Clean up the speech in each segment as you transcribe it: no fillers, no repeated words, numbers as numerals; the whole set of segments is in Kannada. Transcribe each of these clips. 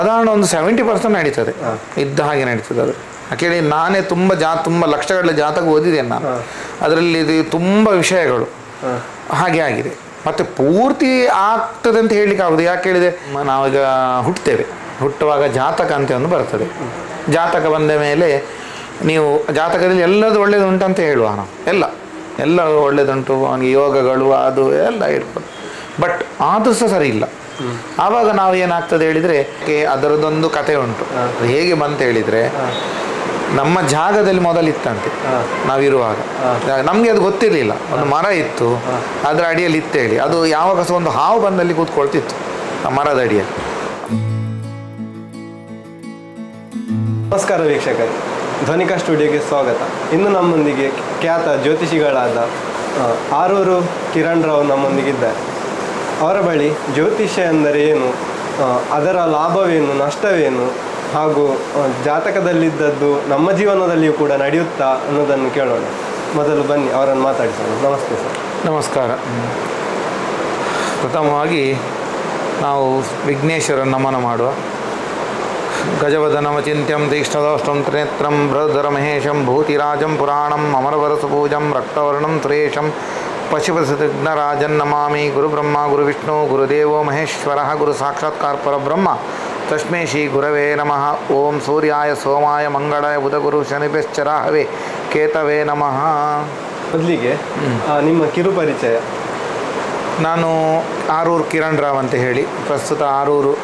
ಸಾಧಾರಣ ಒಂದು 70% ನಡೀತದೆ, ಇದ್ದ ಹಾಗೆ ನಡೀತದೆ ಅದು. ಯಾಕೆಂದರೆ ನಾನೇ ತುಂಬ ಲಕ್ಷಗಳ ಜಾತಕ ಓದಿದ್ದೇನೆ ನಾನು. ಅದರಲ್ಲಿ ಇದು ತುಂಬ ವಿಷಯಗಳು ಹಾಗೆ ಆಗಿದೆ. ಮತ್ತು ಪೂರ್ತಿ ಆಗ್ತದೆ ಅಂತ ಹೇಳಲಿಕ್ಕೆ ಆಗೋದು. ಯಾಕೆ ಹೇಳಿದೆ, ನಾವೀಗ ಹುಟ್ಟುವಾಗ ಜಾತಕ ಅಂತ ಒಂದು ಬರ್ತದೆ. ಜಾತಕ ಬಂದ ಮೇಲೆ ನೀವು ಜಾತಕದಲ್ಲಿ ಎಲ್ಲದು ಒಳ್ಳೇದು ಉಂಟಂತ ಹೇಳುವ ನಾವು, ಎಲ್ಲ ಒಳ್ಳೇದುಂಟು, ಅವನಿಗೆ ಯೋಗಗಳು ಅದು ಎಲ್ಲ ಇರ್ಬೋದು. ಬಟ್ ಅದು ಸಹ ಸರಿ ಇಲ್ಲ. ಆವಾಗ ನಾವು ಏನಾಗ್ತದೆ ಹೇಳಿದರೆ, ಅದರದ್ದೊಂದು ಕತೆ ಉಂಟು. ಹೇಗೆ ಬಂತ ಹೇಳಿದರೆ, ನಮ್ಮ ಜಾಗದಲ್ಲಿ ಮೊದಲಿತ್ತಂತೆ ನಾವಿರುವಾಗ. ನಮಗೆ ಅದು ಗೊತ್ತಿರಲಿಲ್ಲ. ಒಂದು ಮರ ಇತ್ತು, ಅದರ ಅಡಿಯಲ್ಲಿ ಇತ್ತೇಳಿ, ಅದು ಯಾವಾಗ ಸಹ ಒಂದು ಹಾವು ಬಂದಲ್ಲಿ ಕೂತ್ಕೊಳ್ತಿತ್ತು ಆ ಮರದ ಅಡಿಯಲ್ಲಿ. ನಮಸ್ಕಾರ ವೀಕ್ಷಕರೇ, ಧ್ವನಿಕಾ ಸ್ಟುಡಿಯೋಗೆ ಸ್ವಾಗತ. ಇನ್ನು ನಮ್ಮೊಂದಿಗೆ ಖ್ಯಾತ ಜ್ಯೋತಿಷಿಗಳಾದ ಆರೂರು ಕಿರಣ್ ರಾವ್ ನಮ್ಮೊಂದಿಗಿದ್ದಾರೆ. ಅವರ ಬಳಿ ಜ್ಯೋತಿಷ್ಯ ಎಂದರೆ ಏನು, ಅದರ ಲಾಭವೇನು, ನಷ್ಟವೇನು, ಹಾಗೂ ಜಾತಕದಲ್ಲಿದ್ದದ್ದು ನಮ್ಮ ಜೀವನದಲ್ಲಿಯೂ ಕೂಡ ನಡೆಯುತ್ತಾ ಅನ್ನೋದನ್ನು ಕೇಳೋಣ. ಮೊದಲು ಬನ್ನಿ ಅವರನ್ನು ಮಾತಾಡಿಸೋಣ. ನಮಸ್ತೆ ಸರ್. ನಮಸ್ಕಾರ. ಪ್ರಥಮವಾಗಿ ನಾವು ವಿಘ್ನೇಶ್ವರನ ನಮನ ಮಾಡುವ. ಗಜವದನಮ ಚಿಂತ್ಯಂ ತೀಕ್ಷ್ಣದೌಷ್ಟಂ ತ್ರಿನೇತ್ರಂ ಬೃಹದರ ಮಹೇಶಂ ಭೂತಿರಾಜಂ ಪುರಾಣಂ ಅಮರವರಸುಪೂಜಂ ರಕ್ತವರ್ಣಂ ಸುರೇಶಂ ಪಶುಪತಿಘ್ನರಾಜನ್ ನಮಾಮಿ. ಗುರುಬ್ರಹ್ಮ ಗುರುವಿಷ್ಣು ಗುರುದೇವೋ ಮಹೇಶ್ವರ ಗುರು ಸಾಕ್ಷಾತ್ಕಾರ ಪರಬ್ರಹ್ಮ ತಸ್ಮೈ ಶ್ರೀ ಗುರವೇ ನಮಃ. ಓಂ ಸೂರ್ಯಾಯ ಸೋಮಾಯ ಮಂಗಳಾಯ ಬುಧಗುರು ಶನಿಭ್ಯಶ್ಚರಾಹವೇ ಕೇತವೇ ನಮಃ. ಮೊದಲಿಗೆ ನಿಮ್ಮ ಕಿರು ಪರಿಚಯ. ನಾನು ಆರೂರು ಕಿರಣ್ ರಾವ್ ಅಂತ ಹೇಳಿ, ಪ್ರಸ್ತುತ ಆರೂರು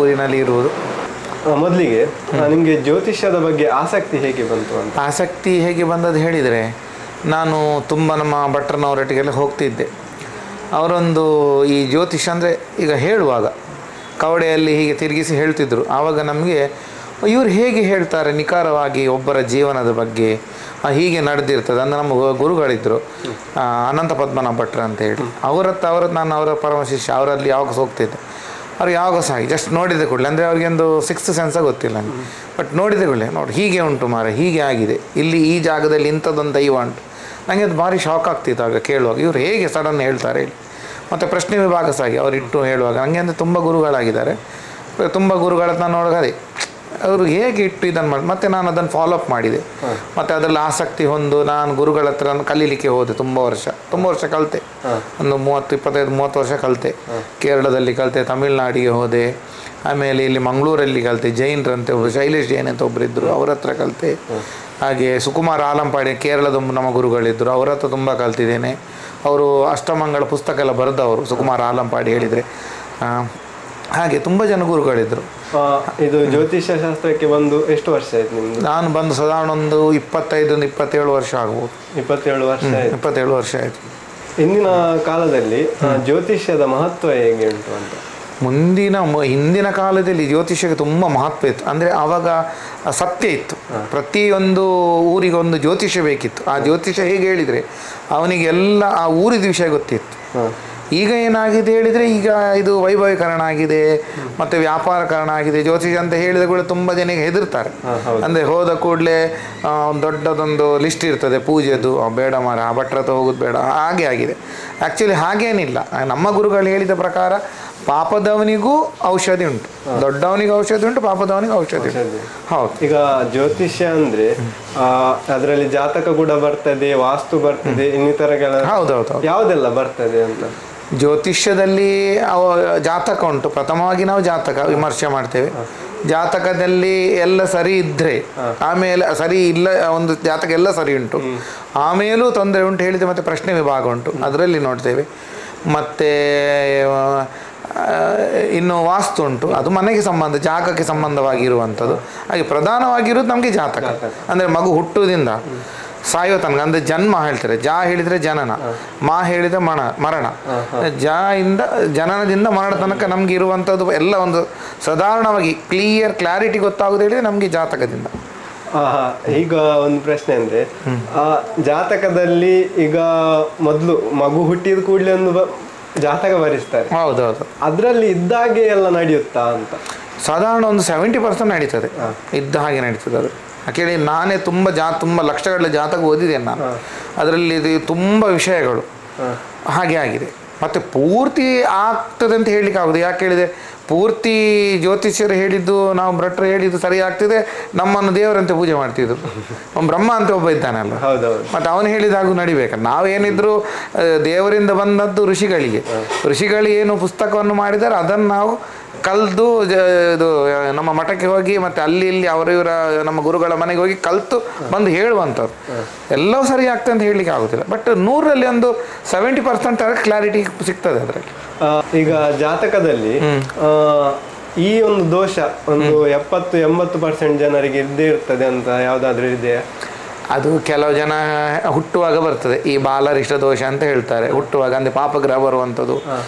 ಊರಿನಲ್ಲಿ ಇರುವುದು. ಮೊದಲಿಗೆ ನಿಮಗೆ ಜ್ಯೋತಿಷ್ಯದ ಬಗ್ಗೆ ಆಸಕ್ತಿ ಹೇಗೆ ಬಂತು ಅಂತ? ಆಸಕ್ತಿ ಹೇಗೆ ಬಂದದ್ದು ಹೇಳಿದರೆ, ನಾನು ತುಂಬ ನಮ್ಮ ಭಟ್ರನವರೊಟ್ಟಿಗೆಲ್ಲ ಹೋಗ್ತಿದ್ದೆ. ಅವರೊಂದು ಈ ಜ್ಯೋತಿಷ್ಯ ಅಂದರೆ ಈಗ ಹೇಳುವಾಗ ಕವಡೆಯಲ್ಲಿ ಹೀಗೆ ತಿರುಗಿಸಿ ಹೇಳ್ತಿದ್ರು. ಆವಾಗ ನಮಗೆ ಇವರು ಹೇಗೆ ಹೇಳ್ತಾರೆ ನಿಖರವಾಗಿ ಒಬ್ಬರ ಜೀವನದ ಬಗ್ಗೆ, ಹೀಗೆ ನಡೆದಿರ್ತದೆ. ಅಂದರೆ ನಮ್ಮ ಗುರುಗಳಿದ್ದರು ಅನಂತ ಪದ್ಮನಾಭ ಭಟ್ರ ಅಂತ ಹೇಳಿ, ನಾನು ಅವರ ಪರಮ ಶಿಷ್ಯ. ಅವರಲ್ಲಿ ಯಾವಾಗ ಹೋಗ್ತಿದ್ದೆ, ಅವ್ರು ಯಾವಾಗ ಸಹ ಹಾಗೆ ಜಸ್ಟ್ ನೋಡಿದ ಕೂಡಲೇ, ಅಂದರೆ ಅವ್ರಿಗೊಂದು ಸಿಕ್ಸ್ತ್ ಸೆನ್ಸ ಗೊತ್ತಿಲ್ಲ ನನಗೆ, ಬಟ್ ನೋಡಿದ ಕೂಡಲೇ ನೋಡಿ ಹೀಗೆ ಉಂಟು ಮಾರೆ, ಹೀಗೆ ಆಗಿದೆ, ಇಲ್ಲಿ ಈ ಜಾಗದಲ್ಲಿ ಇಂಥದ್ದೊಂದು ದೈವ ಉಂಟು. ನನಗೆ ಅದು ಭಾರಿ ಶಾಕ್ ಆಗ್ತಿತ್ತು ಆಗ ಕೇಳುವಾಗ, ಇವರು ಹೇಗೆ ಸಡನ್ ಹೇಳ್ತಾರೆ ಹೇಳಿ. ಮತ್ತು ಪ್ರಶ್ನೆ ವಿಭಾಗ ಸಹ ಅವರಿಟ್ಟು ಹೇಳುವಾಗ ನನಗೆ ಅಂದರೆ ತುಂಬ ಗುರುಗಳಾಗಿದ್ದಾರೆ. ತುಂಬ ಗುರುಗಳನ್ನ ನೋಡೋದೇ ಅವರು ಹೇಗೆ ಇಟ್ಟು ಇದನ್ನು ಮಾಡಿ, ಮತ್ತು ನಾನು ಅದನ್ನು ಫಾಲೋಅಪ್ ಮಾಡಿದೆ. ಮತ್ತು ಅದರಲ್ಲಿ ಆಸಕ್ತಿ ಹೊಂದು ನಾನು ಗುರುಗಳ ಹತ್ರ ಕಲೀಲಿಕ್ಕೆ ಹೋದೆ. ತುಂಬ ವರ್ಷ ಕಲಿತೆ. ಒಂದು 25-30 ವರ್ಷ ಕಲಿತೆ. ಕೇರಳದಲ್ಲಿ ಕಲಿತೆ, ತಮಿಳ್ನಾಡಿಗೆ ಹೋದೆ, ಆಮೇಲೆ ಇಲ್ಲಿ ಮಂಗಳೂರಲ್ಲಿ ಕಲಿತೆ. ಜೈನರಂತೆ ಒಬ್ಬರು ಶೈಲೇಶ್ ಜೈನ್ ಅಂತ ಒಬ್ಬರು ಇದ್ದರು, ಅವ್ರ ಹತ್ರ ಕಲಿತೆ. ಹಾಗೆ ಸುಕುಮಾರ್ ಆಲಂಪಾಡಿ ಕೇರಳದ ನಮ್ಮ ಗುರುಗಳಿದ್ದರು, ಅವ್ರ ಹತ್ರ ತುಂಬ ಕಲ್ತಿದ್ದೇನೆ. ಅವರು ಅಷ್ಟಮಂಗಳ ಪುಸ್ತಕ ಎಲ್ಲ ಬರೆದವರು, ಸುಕುಮಾರ್ ಆಲಂಪಾಡಿ ಹೇಳಿದರೆ. ಹಾಗೆ ತುಂಬ ಜನ ಗುರುಗಳಿದ್ದರು. ಇದು ಜ್ಯೋತಿಷ್ಯ ಶಾಸ್ತ್ರಕ್ಕೆ ಬಂದು ಎಷ್ಟು ವರ್ಷ ಆಯ್ತು ನಿಮ್ಮದು? ನಾನು ಬಂದು ಸಾಧಾರಣ ಒಂದು 25-27 ವರ್ಷ ಆಗ್ಬೋದು. 27 ವರ್ಷ ಆಯಿತು. ಇಂದಿನ ಕಾಲದಲ್ಲಿ ಜ್ಯೋತಿಷ್ಯದ ಮಹತ್ವ ಹೇಗೆ ಉಂಟು ಅಂತ? ಹಿಂದಿನ ಕಾಲದಲ್ಲಿ ಜ್ಯೋತಿಷ್ಯಕ್ಕೆ ತುಂಬ ಮಹತ್ವ ಇತ್ತು. ಅಂದರೆ ಆವಾಗ ಸತ್ಯ ಇತ್ತು. ಪ್ರತಿಯೊಂದು ಊರಿಗೊಂದು ಜ್ಯೋತಿಷ್ಯ ಬೇಕಿತ್ತು. ಆ ಜ್ಯೋತಿಷ್ಯ ಹೇಗೆ ಹೇಳಿದರೆ ಅವನಿಗೆಲ್ಲ ಆ ಊರಿದ ವಿಷಯ ಗೊತ್ತಿತ್ತು. ಈಗ ಏನಾಗಿದೆ ಹೇಳಿದರೆ, ಈಗ ಇದು ವೈಭವೀಕರಣ ಆಗಿದೆ, ಮತ್ತು ವ್ಯಾಪಾರಕರಣ ಆಗಿದೆ. ಜ್ಯೋತಿಷ ಅಂತ ಹೇಳಿದ ಕೂಡ ತುಂಬ ಜನಕ್ಕೆ ಹೆದರ್ತಾರೆ. ಅಂದರೆ ಹೋದ ಕೂಡಲೇ ದೊಡ್ಡದೊಂದು ಲಿಸ್ಟ್ ಇರ್ತದೆ ಪೂಜೆದು, ಬೇಡ ಮಾರ ಆ ಭಟ್ರ ಹತ್ರ ಹೋಗೋದು ಬೇಡ, ಹಾಗೆ ಆಗಿದೆ. ಆ್ಯಕ್ಚುಲಿ ಹಾಗೇನಿಲ್ಲ. ನಮ್ಮ ಗುರುಗಳು ಹೇಳಿದ ಪ್ರಕಾರ ಪಾಪದವನಿಗೂ ಔಷಧಿ ಉಂಟು, ದೊಡ್ಡವನಿಗೆ ಔಷಧಿ ಉಂಟು, ಪಾಪದವನಿಗೆ ಔಷಧಿ ಉಂಟು. ಹೌದು. ಈಗ ಜ್ಯೋತಿಷ್ಯ ಅಂದರೆ ಅದರಲ್ಲಿ ಜಾತಕ ಕೂಡ ಬರ್ತದೆ, ವಾಸ್ತು ಬರ್ತದೆ, ಇನ್ನಿತರ ಹೌದೌದು, ಯಾವುದೆಲ್ಲ ಬರ್ತದೆ ಅಂತ? ಜ್ಯೋತಿಷ್ಯದಲ್ಲಿ ಜಾತಕ ಉಂಟು. ಪ್ರಥಮವಾಗಿ ನಾವು ಜಾತಕ ವಿಮರ್ಶೆ ಮಾಡ್ತೇವೆ. ಜಾತಕದಲ್ಲಿ ಎಲ್ಲ ಸರಿ ಇದ್ದರೆ, ಆಮೇಲೆ ಸರಿ ಇಲ್ಲ, ಒಂದು ಜಾತಕ ಎಲ್ಲ ಸರಿ ಉಂಟು, ಆಮೇಲೂ ತೊಂದರೆ ಉಂಟು ಹೇಳಿದರೆ ಮತ್ತೆ ಪ್ರಶ್ನೆ ವಿಭಾಗ ಉಂಟು, ಅದರಲ್ಲಿ ನೋಡ್ತೇವೆ. ಮತ್ತು ಇನ್ನು ವಾಸ್ತು ಉಂಟು, ಅದು ಮನೆಗೆ ಸಂಬಂಧ, ಜಾಗಕ್ಕೆ ಸಂಬಂಧವಾಗಿರುವಂಥದ್ದು. ಹಾಗೆ ಪ್ರಧಾನವಾಗಿರೋದು ನಮಗೆ ಜಾತಕ. ಅಂದರೆ ಮಗು ಹುಟ್ಟುವುದಿಂದ ಸಾಯೋ ತನಕ, ಅಂದರೆ ಜನ್ಮ ಹೇಳ್ತಾರೆ. ಜಾ ಹೇಳಿದರೆ ಜನನ, ಮಾ ಹೇಳಿದರೆ ಮರಣ. ಜನನದಿಂದ ಮರಣ ತನಕ ನಮಗೆ ಇರುವಂಥದ್ದು ಎಲ್ಲ ಒಂದು ಸಾಧಾರಣವಾಗಿ ಕ್ಲಾರಿಟಿ ಗೊತ್ತಾಗೋದು ಹೇಳಿದರೆ ನಮಗೆ ಜಾತಕದಿಂದ. ಈಗ ಒಂದು ಪ್ರಶ್ನೆ ಅಂದರೆ, ಜಾತಕದಲ್ಲಿ ಈಗ ಮೊದಲು ಮಗು ಹುಟ್ಟಿದ ಕೂಡಲೇ ಒಂದು ಜಾತಕ ಬರೆಸ್ತಾರೆ. ಹೌದೌದು. ಅದರಲ್ಲಿ ಇದ್ದಾಗೆ ಎಲ್ಲ ನಡೆಯುತ್ತಾ ಅಂತ? ಸಾಧಾರಣ ಒಂದು 70% ನಡೀತದೆ, ಇದ್ದ ಹಾಗೆ ನಡೀತದೆ ಅದು. ಯಾಕೆಂದರೆ ನಾನೇ ತುಂಬ ಲಕ್ಷಗಳ ಜಾತಕ ಓದಿದ್ದೇನೆ ನಾನು. ಅದರಲ್ಲಿ ಇದು ತುಂಬ ವಿಷಯಗಳು ಹಾಗೆ ಆಗಿದೆ. ಮತ್ತು ಪೂರ್ತಿ ಆಗ್ತದೆ ಅಂತ ಹೇಳಲಿಕ್ಕೆ ಆಗೋದು. ಯಾಕೆ ಹೇಳಿದೆ, ಪೂರ್ತಿ ಜ್ಯೋತಿಷ್ಯರು ಹೇಳಿದ್ದು, ನಾವು ಭಟ್ರು ಹೇಳಿದ್ದು ಸರಿ ಆಗ್ತಿದೆ, ನಮ್ಮನ್ನು ದೇವರಂತೆ ಪೂಜೆ ಮಾಡ್ತಿದ್ರು. ಬ್ರಹ್ಮ ಅಂತ ಒಬ್ಬ ಇದ್ದಾನಲ್ಲ, ಮತ್ತು ಅವನು ಹೇಳಿದಾಗೂ ನಡಿಬೇಕಲ್ಲ. ನಾವೇನಿದ್ರು ದೇವರಿಂದ ಬಂದದ್ದು ಋಷಿಗಳು ಏನು ಪುಸ್ತಕವನ್ನು ಮಾಡಿದ್ದಾರೆ ಅದನ್ನು ನಾವು ಕಲ್ತು ಇದು ನಮ್ಮ ಮಠಕ್ಕೆ ಹೋಗಿ ಮತ್ತು ಅಲ್ಲಿ ಇಲ್ಲಿ ಇವರ ನಮ್ಮ ಗುರುಗಳ ಮನೆಗೆ ಹೋಗಿ ಕಲಿತು ಬಂದು ಹೇಳುವಂಥವ್ರು. ಎಲ್ಲವೂ ಸರಿ ಆಗ್ತದೆ ಅಂತ ಹೇಳಲಿಕ್ಕೆ ಆಗೋದಿಲ್ಲ. ಬಟ್ 100ರಲ್ಲಿ ಒಂದು 70% ಕ್ಲಾರಿಟಿ ಸಿಗ್ತದೆ ಅದರಲ್ಲಿ. ಈಗ ಜಾತಕದಲ್ಲಿ ಈ ಒಂದು ದೋಷ ಒಂದು 70-80% ಜನರಿಗೆ ಇದ್ದೇ ಇರ್ತದೆ ಅಂತ ಯಾವುದಾದ್ರೂ ಇದೆಯಾ? ಅದು ಕೆಲವು ಜನ ಹುಟ್ಟುವಾಗ ಬರ್ತದೆ, ಈ ಬಾಲರಿಷ್ಟ ದೋಷ ಅಂತ ಹೇಳ್ತಾರೆ. ಹುಟ್ಟುವಾಗ ಅಂದರೆ ಪಾಪಗ್ರಹ ಬರುವಂಥದ್ದು.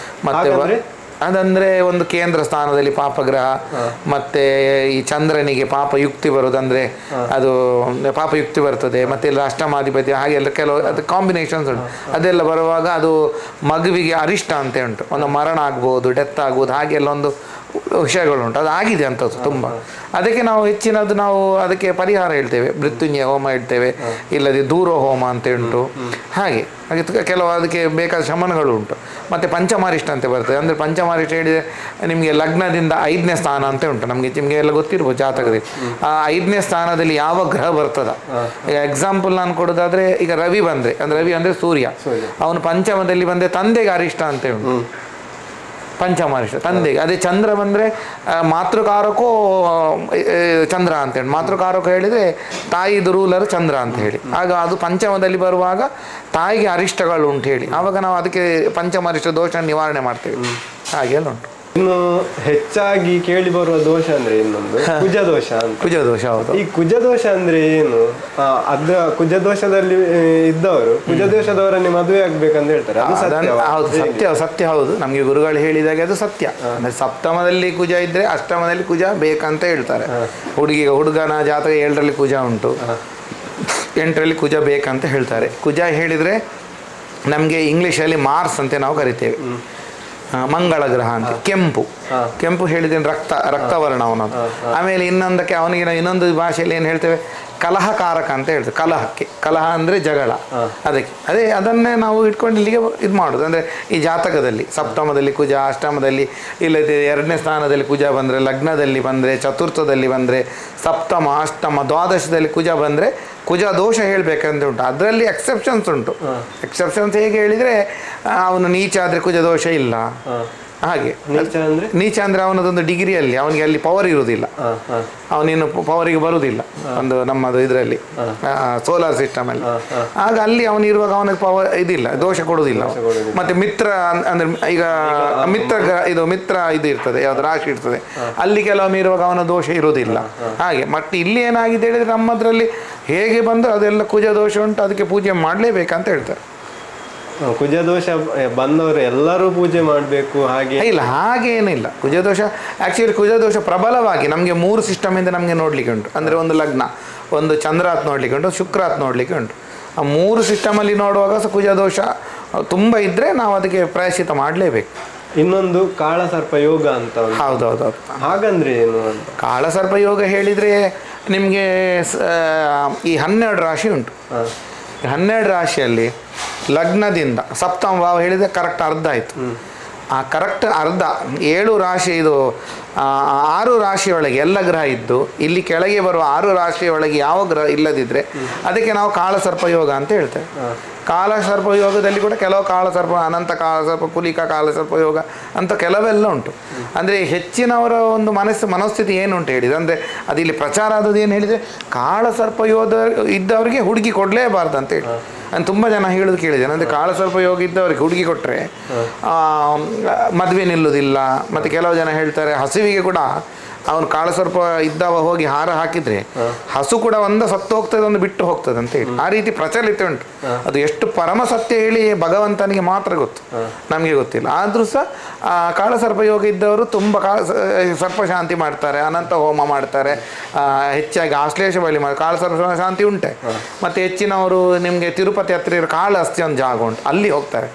ಮತ್ತೆ ಅದಂದರೆ ಒಂದು ಕೇಂದ್ರ ಸ್ಥಾನದಲ್ಲಿ ಪಾಪಗ್ರಹ, ಮತ್ತು ಈ ಚಂದ್ರನಿಗೆ ಪಾಪಯುಕ್ತಿ ಬರೋದಂದರೆ ಅದು ಪಾಪಯುಕ್ತಿ ಬರ್ತದೆ. ಮತ್ತು ಇಲ್ಲಿ ಅಷ್ಟಮಾಧಿಪತಿ ಹಾಗೆಲ್ಲ ಕೆಲವು ಅದು ಕಾಂಬಿನೇಷನ್ಸ್ ಉಂಟು. ಅದೆಲ್ಲ ಬರುವಾಗ ಅದು ಮಗುವಿಗೆ ಅರಿಷ್ಟ ಅಂತ ಉಂಟು, ಒಂದು ಮರಣ ಆಗ್ಬೋದು, ಡೆತ್ ಆಗ್ಬೋದು, ಹಾಗೆಲ್ಲ ಒಂದು ವಿಷಯಗಳುಂಟು. ಅದು ಆಗಿದೆ ಅಂಥದ್ದು ತುಂಬ. ಅದಕ್ಕೆ ನಾವು ಹೆಚ್ಚಿನದು ನಾವು ಅದಕ್ಕೆ ಪರಿಹಾರ ಹೇಳ್ತೇವೆ, ಮೃತ್ಯುಂಜಯ ಹೋಮ ಹೇಳ್ತೇವೆ, ಇಲ್ಲದೆ ದೂರ ಹೋಮ ಅಂತ ಉಂಟು. ಹಾಗೆ ಕೆಲವು ಅದಕ್ಕೆ ಬೇಕಾದ ಶಮನಗಳು ಉಂಟು. ಮತ್ತು ಪಂಚಮಾರಿಷ್ಟ ಅಂತ ಬರ್ತದೆ. ಅಂದರೆ ಪಂಚಮಾರಿಷ್ಟ ಹೇಳಿದರೆ ನಿಮಗೆ ಲಗ್ನದಿಂದ 5ನೇ ಸ್ಥಾನ ಅಂತ ಉಂಟು. ನಿಮಗೆ ಎಲ್ಲ ಗೊತ್ತಿರ್ಬೋದು ಜಾತಕದಲ್ಲಿ. ಆ 5ನೇ ಸ್ಥಾನದಲ್ಲಿ ಯಾವ ಗ್ರಹ ಬರ್ತದ, ಈಗ ಎಕ್ಸಾಂಪಲ್ ನಾನು ಕೊಡೋದಾದರೆ, ಈಗ ರವಿ ಬಂದರೆ, ಅಂದರೆ ರವಿ ಅಂದರೆ ಸೂರ್ಯ, ಅವನು ಪಂಚಮದಲ್ಲಿ ಬಂದರೆ ತಂದೆಗೆ ಅರಿಷ್ಟ ಅಂತ ಉಂಟು, ಪಂಚಮಾರಿಷ್ಟ ತಂದೆಗೆ. ಅದೇ ಚಂದ್ರ ಬಂದರೆ ಮಾತೃಕಾರಕೋ ಚಂದ್ರ ಅಂತೇಳಿ, ಮಾತೃಕಾರಕ ಹೇಳಿದರೆ ತಾಯಿದು ರೂಲರ್ ಚಂದ್ರ ಅಂತ ಹೇಳಿ. ಆಗ ಅದು ಪಂಚಮದಲ್ಲಿ ಬರುವಾಗ ತಾಯಿಗೆ ಅರಿಷ್ಟಗಳು ಉಂಟು ಹೇಳಿ, ಆವಾಗ ನಾವು ಅದಕ್ಕೆ ಪಂಚಮಾರಿಷ್ಟ ದೋಷ ನಿವಾರಣೆ ಮಾಡ್ತೇವೆ. ಹಾಗೆಲ್ಲ ಉಂಟು. ಇನ್ನು ಹೆಚ್ಚಾಗಿ ಕೇಳಿ ಬರುವ ದೋಷ ಅಂದ್ರೆ ಇನ್ನೊಂದು ಕುಜದೋಷ ಅಂತ. ಕುಜದೋಷ, ಹೌದು. ಈ ಕುಜದೋಷ ಅಂದ್ರೆ ಏನು? ಕುಜದೋಷದಲ್ಲಿ ಇದ್ದವರು ಕುಜದೋಷದವರನ್ನೇ ಮದುವೆ ಆಗ್ಬೇಕಂತ ಹೇಳ್ತಾರೆ. ಹೌದು, ಸತ್ಯ ಹೌದು. ನಮಗೆ ಗುರುಗಳು ಹೇಳಿದಾಗೆ ಅದು ಸತ್ಯ. ಅಂದ್ರೆ ಸಪ್ತಮದಲ್ಲಿ ಕುಜ ಇದ್ರೆ ಅಷ್ಟಮದಲ್ಲಿ ಕುಜ ಬೇಕಂತ ಹೇಳ್ತಾರೆ. ಹುಡುಗನ ಜಾತಕ 7ರಲ್ಲಿ ಕುಜ ಉಂಟು, 8ರಲ್ಲಿ ಕುಜ ಬೇಕಂತ ಹೇಳ್ತಾರೆ. ಕುಜ ಹೇಳಿದರೆ ನಮಗೆ ಇಂಗ್ಲೀಷಲ್ಲಿ ಮಾರ್ಸ್ ಅಂತ ನಾವು ಕರಿತೇವೆ, ಮಂಗಳ ಗ್ರಹ ಅಂತ. ಕೆಂಪು ಹೇಳಿದ್ರೆ ರಕ್ತವರ್ಣ ಅವನದು. ಆಮೇಲೆ ಇನ್ನೊಂದಕ್ಕೆ ಅವನಿಗೆ ಇನ್ನೊಂದು ಭಾಷೆಯಲ್ಲಿ ಏನು ಹೇಳ್ತೇವೆ, ಕಲಹಕಾರಕ ಅಂತ ಹೇಳ್ತೇವೆ. ಕಲಹ ಅಂದರೆ ಜಗಳ. ಅದನ್ನೇ ನಾವು ಇಟ್ಕೊಂಡು ಇಲ್ಲಿಗೆ ಇದು ಮಾಡೋದು. ಅಂದರೆ ಈ ಜಾತಕದಲ್ಲಿ ಸಪ್ತಮದಲ್ಲಿ ಕುಜ, ಅಷ್ಟಮದಲ್ಲಿ ಇಲ್ಲದೆ 2ನೇ ಸ್ಥಾನದಲ್ಲಿ ಕುಜ ಬಂದರೆ, ಲಗ್ನದಲ್ಲಿ ಬಂದರೆ, ಚತುರ್ಥದಲ್ಲಿ ಬಂದರೆ, ಸಪ್ತಮ, ಅಷ್ಟಮ, ದ್ವಾದಶದಲ್ಲಿ ಕುಜ ಬಂದರೆ ಕುಜ ದೋಷ ಹೇಳಬೇಕಂತ ಉಂಟು. ಅದರಲ್ಲಿ ಎಕ್ಸೆಪ್ಷನ್ಸ್ ಉಂಟು. ಎಕ್ಸೆಪ್ಷನ್ಸ್ ಹೇಗೆ ಹೇಳಿದರೆ, ಅವನು ನೀಚ ಆದರೆ ಕುಜ ದೋಷ ಇಲ್ಲ. ಹಾಗೆ ನೀಚ ಅಂದರೆ ಅವನದೊಂದು ಡಿಗ್ರಿಯಲ್ಲಿ ಅವನಿಗೆ ಅಲ್ಲಿ ಪವರ್ ಇರುವುದಿಲ್ಲ, ಅವನಿನ್ನು ಪವರಿಗೆ ಬರುವುದಿಲ್ಲ ಒಂದು ನಮ್ಮದು ಇದರಲ್ಲಿ ಸೋಲಾರ್ ಸಿಸ್ಟಮಲ್ಲಿ. ಆಗ ಅಲ್ಲಿ ಅವನಿರುವಾಗ ಅವನಿಗೆ ಪವರ್ ಇದಿಲ್ಲ, ದೋಷ ಕೊಡುವುದಿಲ್ಲ. ಮತ್ತು ಮಿತ್ರ ಅಂದರೆ ಈಗ ಮಿತ್ರ ಇದು ಇರ್ತದೆ, ಯಾವುದು ರಾಶಿ ಇರ್ತದೆ, ಅಲ್ಲಿ ಕೆಲವೊಮ್ಮೆ ಇರುವಾಗ ಅವನ ದೋಷ ಇರುವುದಿಲ್ಲ. ಹಾಗೆ ಮತ್ತೆ ಇಲ್ಲಿ ಏನಾಗಿದೆ ಹೇಳಿದರೆ, ನಮ್ಮದ್ರಲ್ಲಿ ಹೇಗೆ ಬಂದು ಅದೆಲ್ಲ ಕುಜ ದೋಷ ಉಂಟು, ಅದಕ್ಕೆ ಪೂಜೆ ಮಾಡಲೇಬೇಕಂತ ಹೇಳ್ತಾರೆ. ಕುಜದೋಷ ಬಂದವರು ಎಲ್ಲರೂ ಪೂಜೆ ಮಾಡಬೇಕು ಹಾಗೆ ಇಲ್ಲ, ಹಾಗೇನಿಲ್ಲ. ಕುಜದೋಷ ಆ್ಯಕ್ಚುಲಿ ಕುಜದೋಷ ಪ್ರಬಲವಾಗಿ ನಮಗೆ 3 ಸಿಸ್ಟಮಿಂದ ನಮಗೆ ನೋಡಲಿಕ್ಕೆ ಉಂಟು. ಅಂದರೆ ಒಂದು ಲಗ್ನ, ಒಂದು ಚಂದ್ರಾತ್ ನೋಡಲಿಕ್ಕೆ ಉಂಟು, ಶುಕ್ರಾತ್ ನೋಡಲಿಕ್ಕೆ ಉಂಟು. ಆ 3 ಸಿಸ್ಟಮಲ್ಲಿ ನೋಡುವಾಗ ಕುಜದೋಷ ತುಂಬ ಇದ್ದರೆ ನಾವು ಅದಕ್ಕೆ ಪ್ರಾಯಶ್ಚಿತ್ತ ಮಾಡಲೇಬೇಕು. ಇನ್ನೊಂದು ಕಾಳಸರ್ಪ ಯೋಗ ಅಂತ. ಹೌದೌದು. ಹಾಗಂದ್ರೆ ಏನು ಅಂತ? ಕಾಳಸರ್ಪ ಯೋಗ ಹೇಳಿದರೆ ನಿಮಗೆ ಈ 12 ರಾಶಿ ಉಂಟು. 12 ರಾಶಿಯಲ್ಲಿ ಲಗ್ನದಿಂದ ಸಪ್ತಮ ಭಾವ ಹೇಳಿದರೆ ಕರೆಕ್ಟ್ ಅರ್ಧ ಆಯಿತು. ಆ ಕರೆಕ್ಟ್ ಅರ್ಧ 7 ರಾಶಿ, ಇದು 6 ರಾಶಿಯೊಳಗೆ ಎಲ್ಲ ಗ್ರಹ ಇದ್ದು ಇಲ್ಲಿ ಕೆಳಗೆ ಬರುವ 6 ರಾಶಿಯೊಳಗೆ ಯಾವ ಗ್ರಹ ಇಲ್ಲದಿದ್ದರೆ ಅದಕ್ಕೆ ನಾವು ಕಾಳಸರ್ಪ ಯೋಗ ಅಂತ ಹೇಳ್ತೇವೆ. ಕಾಳಸರ್ಪ ಯೋಗದಲ್ಲಿ ಕೂಡ ಕೆಲವು ಕಾಳಸರ್ಪ, ಅನಂತ ಕಾಳಸರ್ಪ, ಕುಲಿಕ ಕಾಳಸರ್ಪ ಯೋಗ ಅಂತ ಕೆಲವೆಲ್ಲ ಉಂಟು. ಅಂದರೆ ಹೆಚ್ಚಿನವರ ಒಂದು ಮನಸ್ಥಿತಿ ಏನುಂಟು ಹೇಳಿದರೆ, ಅಂದರೆ ಅದು ಇಲ್ಲಿ ಪ್ರಚಾರ ಆದದ್ದು ಏನು ಹೇಳಿದರೆ, ಕಾಳಸರ್ಪ ಯೋಗ ಇದ್ದವರಿಗೆ ಹುಡುಗಿ ಕೊಡಲೇಬಾರ್ದು ಅಂತ ಹೇಳಿ ನಾನು ತುಂಬ ಜನ ಹೇಳೋದು ಕೇಳಿದ್ದೇನೆ. ಅಂದರೆ ಕಾಳಸರ್ಪ ಯೋಗ ಇದ್ದವರಿಗೆ ಹುಡುಗಿ ಕೊಟ್ಟರೆ ಮದುವೆ ನಿಲ್ಲುವುದಿಲ್ಲ. ಮತ್ತು ಕೆಲವು ಜನ ಹೇಳ್ತಾರೆ ಹಸುವಿಗೆ ಕೂಡ ಅವನು ಕಾಳಸರ್ಪ ಇದ್ದವ ಹೋಗಿ ಹಾರ ಹಾಕಿದರೆ ಹಸು ಕೂಡ ಒಂದು ಸತ್ತು ಹೋಗ್ತದೆ, ಒಂದು ಬಿಟ್ಟು ಹೋಗ್ತದೆ ಅಂತ ಹೇಳಿ ಆ ರೀತಿ ಪ್ರಚಲಿತ ಉಂಟು. ಅದು ಎಷ್ಟು ಪರಮ ಸತ್ಯ ಹೇಳಿ ಭಗವಂತನಿಗೆ ಮಾತ್ರ ಗೊತ್ತು, ನಮಗೆ ಗೊತ್ತಿಲ್ಲ. ಆದರೂ ಸಹ ಕಾಳಸರ್ಪ ಯೋಗ ಇದ್ದವರು ತುಂಬ ಸರ್ಪ ಶಾಂತಿ ಮಾಡ್ತಾರೆ, ಅನಂತ ಹೋಮ ಮಾಡ್ತಾರೆ, ಹೆಚ್ಚಾಗಿ ಆಶ್ಲೇಷ ಬಲಿ ಮಾಡಿ ಕಾಳಸರ್ಪ ಶಾಂತಿ ಉಂಟೆ. ಮತ್ತು ಹೆಚ್ಚಿನವರು ನಿಮಗೆ ತಿರುಪತಿ ಹತ್ತಿರ ಇರೋ ಕಾಳಹಸ್ತಿ ಒಂದು ಜಾಗ ಉಂಟು, ಅಲ್ಲಿ ಹೋಗ್ತಾರೆ.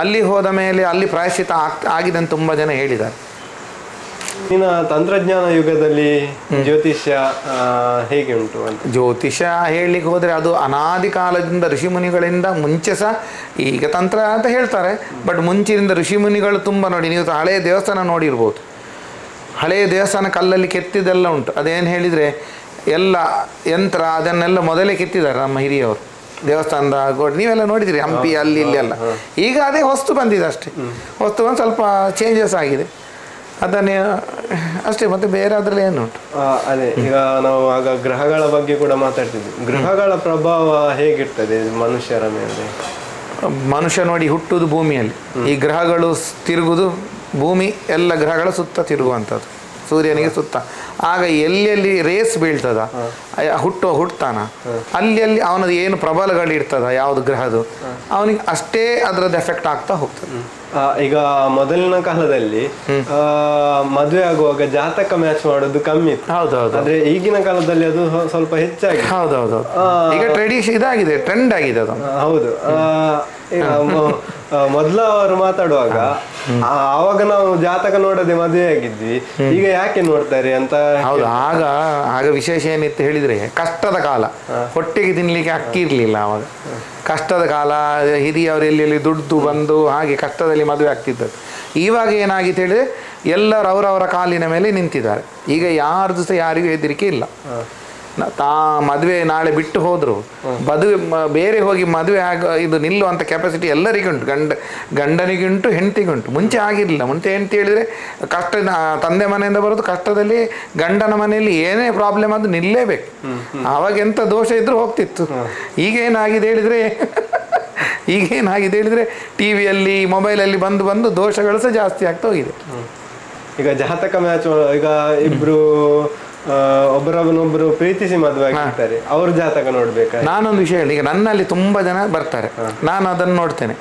ಅಲ್ಲಿ ಹೋದ ಮೇಲೆ ಅಲ್ಲಿ ಪ್ರಾಯಶ್ಚಿತ ಆಗಿದೆ ಅಂತ ತುಂಬ ಜನ ಹೇಳಿದ್ದಾರೆ. ಇನ್ನು ತಂತ್ರಜ್ಞಾನ ಯುಗದಲ್ಲಿ ಜ್ಯೋತಿಷ್ಯ ಹೇಗೆ ಉಂಟು ಅಂತ? ಜ್ಯೋತಿಷ್ಯ ಹೇಳಲಿಕ್ಕೆ ಹೋದರೆ ಅದು ಅನಾದಿ ಕಾಲದಿಂದ ಋಷಿಮುನಿಗಳಿಂದ ಮುಂಚೆ ಸಹ, ಈಗ ತಂತ್ರ ಅಂತ ಹೇಳ್ತಾರೆ, ಬಟ್ ಮುಂಚಿನಿಂದ ಋಷಿಮುನಿಗಳು ತುಂಬ ನೋಡಿ, ನೀವು ಹಳೆಯ ದೇವಸ್ಥಾನ ನೋಡಿರ್ಬೋದು, ಹಳೆಯ ದೇವಸ್ಥಾನ ಕಲ್ಲಲ್ಲಿ ಕೆತ್ತಿದೆಲ್ಲ ಉಂಟು. ಅದೇನು ಹೇಳಿದರೆ ಎಲ್ಲ ಯಂತ್ರ ಅದನ್ನೆಲ್ಲ ಮೊದಲೇ ಕೆತ್ತಿದ್ದಾರೆ ನಮ್ಮ ಹಿರಿಯವರು. ದೇವಸ್ಥಾನದ ಗೋಡೆ ನೀವೆಲ್ಲ ನೋಡಿದಿರಿ, ಹಂಪಿ ಅಲ್ಲಿ ಇಲ್ಲಿ ಎಲ್ಲ. ಈಗ ಅದೇ ಹೊಸ್ತು ಬಂದಿದೆ ಅಷ್ಟೇ, ಹೊಸ್ತು ಬಂದು ಸ್ವಲ್ಪ ಚೇಂಜಸ್ ಆಗಿದೆ ಅದನ್ನೇ ಅಷ್ಟೇ, ಮತ್ತೆ ಬೇರೆ ಅದರಲ್ಲಿ ಏನು ಉಂಟು. ಅದೇ ಈಗ ನಾವು ಆಗ ಗ್ರಹಗಳ ಬಗ್ಗೆ ಕೂಡ ಮಾತಾಡ್ತಿದ್ವಿ. ಗ್ರಹಗಳ ಪ್ರಭಾವ ಹೇಗಿರ್ತದೆ ಮನುಷ್ಯರ ಮೇಲೆ? ಮನುಷ್ಯ ನೋಡಿ ಹುಟ್ಟುವುದು ಭೂಮಿಯಲ್ಲಿ, ಈ ಗ್ರಹಗಳು ತಿರುಗುವುದು ಭೂಮಿ ಎಲ್ಲ ಗ್ರಹಗಳ ಸುತ್ತ ತಿರುಗುವಂಥದ್ದು, ಸೂರ್ಯನಿಗೆ ಸುತ್ತ. ಆಗ ಎಲ್ಲೆಲ್ಲಿ ರೇಸ್ ಬೀಳ್ತದ, ಹುಟ್ತಾನ, ಅಲ್ಲಿ ಅವನದು ಏನು ಪ್ರಬಲಗಳಿರ್ತದ ಯಾವುದು ಗ್ರಹದು, ಅವನಿಗೆ ಅಷ್ಟೇ ಅದರದ್ದು ಎಫೆಕ್ಟ್ ಆಗ್ತಾ ಹೋಗ್ತದೆ. ಈಗ ಮೊದಲಿನ ಕಾಲದಲ್ಲಿ ಮದುವೆ ಆಗುವಾಗ ಜಾತಕ ಮ್ಯಾಚ್ ಮಾಡೋದು ಕಮ್ಮಿ ಇತ್ತು. ಹೌದೌದು. ಆದ್ರೆ ಈಗಿನ ಕಾಲದಲ್ಲಿ ಅದು ಸ್ವಲ್ಪ ಹೆಚ್ಚಾಗಿ. ಹೌದೌದು, ಈಗ ಟ್ರೆಡಿಷನ್ ಇದಾಗಿದೆ, ಟ್ರೆಂಡ್ ಆಗಿದೆ ಅದು. ಹೌದು. ಮೊದಲು ಅವರು ಮಾತಾಡುವಾಗ ಆವಾಗ ನಾವು ಜಾತಕ ನೋಡದೆ ಮದುವೆ ಆಗಿದ್ವಿ, ಈಗ ಯಾಕೆ ನೋಡ್ತಾರೆ ಅಂತ. ಹೌದು, ಆಗ ವಿಶೇಷ ಏನಿತ್ತು ಹೇಳಿದ್ರೆ ಕಷ್ಟದ ಕಾಲ, ಹೊಟ್ಟೆಗೆ ತಿನ್ಲಿಕ್ಕೆ ಅಕ್ಕಿ ಇರಲಿಲ್ಲ ಆವಾಗ, ಕಷ್ಟದ ಕಾಲ, ಹಿರಿಯವರು ಎಲ್ಲೆಲ್ಲಿ ದುಡ್ದು ಬಂದು ಹಾಗೆ ಕಷ್ಟದಲ್ಲಿ ಮದುವೆ ಆಗ್ತಿದ್ದದ್ದು. ಇವಾಗ ಏನಾಗಿತ್ತು ಹೇಳಿದ್ರೆ ಎಲ್ಲರೂ ಅವರವರ ಕಾಲಿನ ಮೇಲೆ ನಿಂತಿದ್ದಾರೆ. ಈಗ ಯಾರ್ದು ಸಹ ಯಾರಿಗೂ ಹೆದರಿಕೆ ಇಲ್ಲ. ಮದುವೆ ನಾಳೆ ಬಿಟ್ಟು ಹೋದ್ರು ಬೇರೆ ಹೋಗಿ ಮದುವೆ ಇದು ನಿಲ್ಲುವಂಥ ಕೆಪಾಸಿಟಿ ಎಲ್ಲರಿಗುಂಟು, ಗಂಡನಿಗುಂಟು ಹೆಂಡತಿಗುಂಟು. ಮುಂಚೆ ಆಗಿರಲಿಲ್ಲ. ಮುಂಚೆ ಹೆಂಡತಿ ಹೇಳಿದರೆ ಕಷ್ಟ, ತಂದೆ ಮನೆಯಿಂದ ಬರೋದು ಕಷ್ಟದಲ್ಲಿ, ಗಂಡನ ಮನೆಯಲ್ಲಿ ಏನೇ ಪ್ರಾಬ್ಲಮ್ ಅದು ನಿಲ್ಲೇಬೇಕು. ಆವಾಗ ಎಂಥ ದೋಷ ಇದ್ರೂ ಹೋಗ್ತಿತ್ತು. ಈಗೇನಾಗಿದೆ ಹೇಳಿದರೆ ಟಿ ವಿಯಲ್ಲಿ ಮೊಬೈಲಲ್ಲಿ ಬಂದು ದೋಷಗಳು ಸಹ ಜಾಸ್ತಿ ಆಗ್ತಾ ಹೋಗಿದೆ. ಈಗ ಜಾತಕ ಮ್ಯಾಚ್, ಈಗ ಇಬ್ರು ಒಬ್ಬರೊಬ್ಬನೊಬ್ಬರು ಪ್ರೀತಿಸಿ ಮದುವೆ ಆಗಿರ್ತಾರೆ, ಅವ್ರ ಜಾತಕ ನೋಡ್ಬೇಕಾ? ನಾನೊಂದು ವಿಷಯ ಹೇಳಿ, ಈಗ ನನ್ನಲ್ಲಿ ತುಂಬ ಜನ ಬರ್ತಾರೆ, ನಾನು ಅದನ್ನು ನೋಡ್ತೇನೆ.